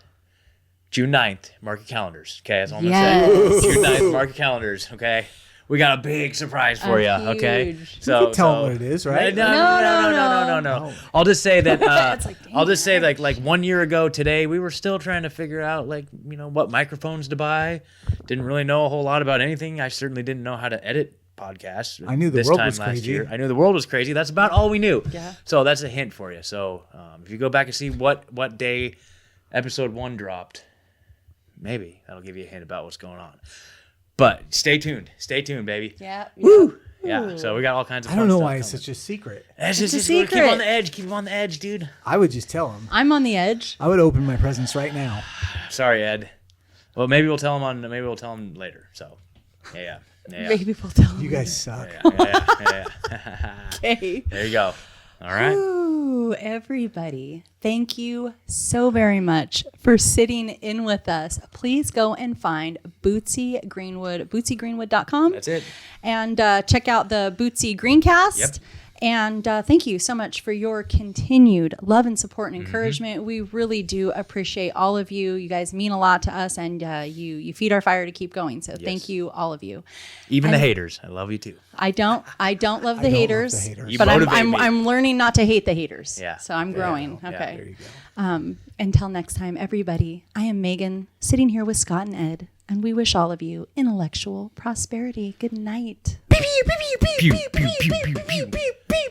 June 9th, mark your calendars. Okay, that's all I'm Yes. gonna say. June 9th, mark your calendars. Okay, we got a big surprise for you. Okay, Huge. can tell them what it is, right? No. I'll just say that. It's like, dang, I'll just say like 1 year ago today, we were still trying to figure out what microphones to buy. Didn't really know a whole lot about anything. I certainly didn't know how to edit podcasts. I knew the this world time was last crazy. year. I knew the world was crazy. That's about all we knew. Yeah. So that's a hint for you. So if you go back and see what day episode 1 dropped. Maybe that'll give you a hint about what's going on. But stay tuned, baby. Yeah. Woo! Yeah. So we got all kinds of. I don't know fun why stuff it's such a secret. It's a just keep secret. on the edge. Keep him on the edge, dude. I would just tell them. I'm on the edge. I would open my presents right now. Sorry, Ed. Well, maybe we'll tell him later. So, yeah. Maybe we'll tell You guys suck. Yeah. Okay. There you go. All right. Ooh, everybody, thank you so very much for sitting in with us. Please go and find Bootsy Greenwood, BootsyGreenwood.com. That's it. And check out the Bootsy Greencast. Yep. And thank you so much for your continued love and support Mm-hmm. and encouragement. We really do appreciate all of you. You guys mean a lot to us, and you feed our fire to keep going. So thank you, all of you. Even the haters, I love you too. I don't love the I don't love haters, the haters. You but motivate me. I'm learning not to hate the haters. Yeah. So I'm growing. Yeah. Okay. There you go. Until next time, everybody, I am Megan, sitting here with Scott and Ed, and we wish all of you intellectual prosperity. Good night. Pew, pew, pew, pew, pew, pew, pew, pew.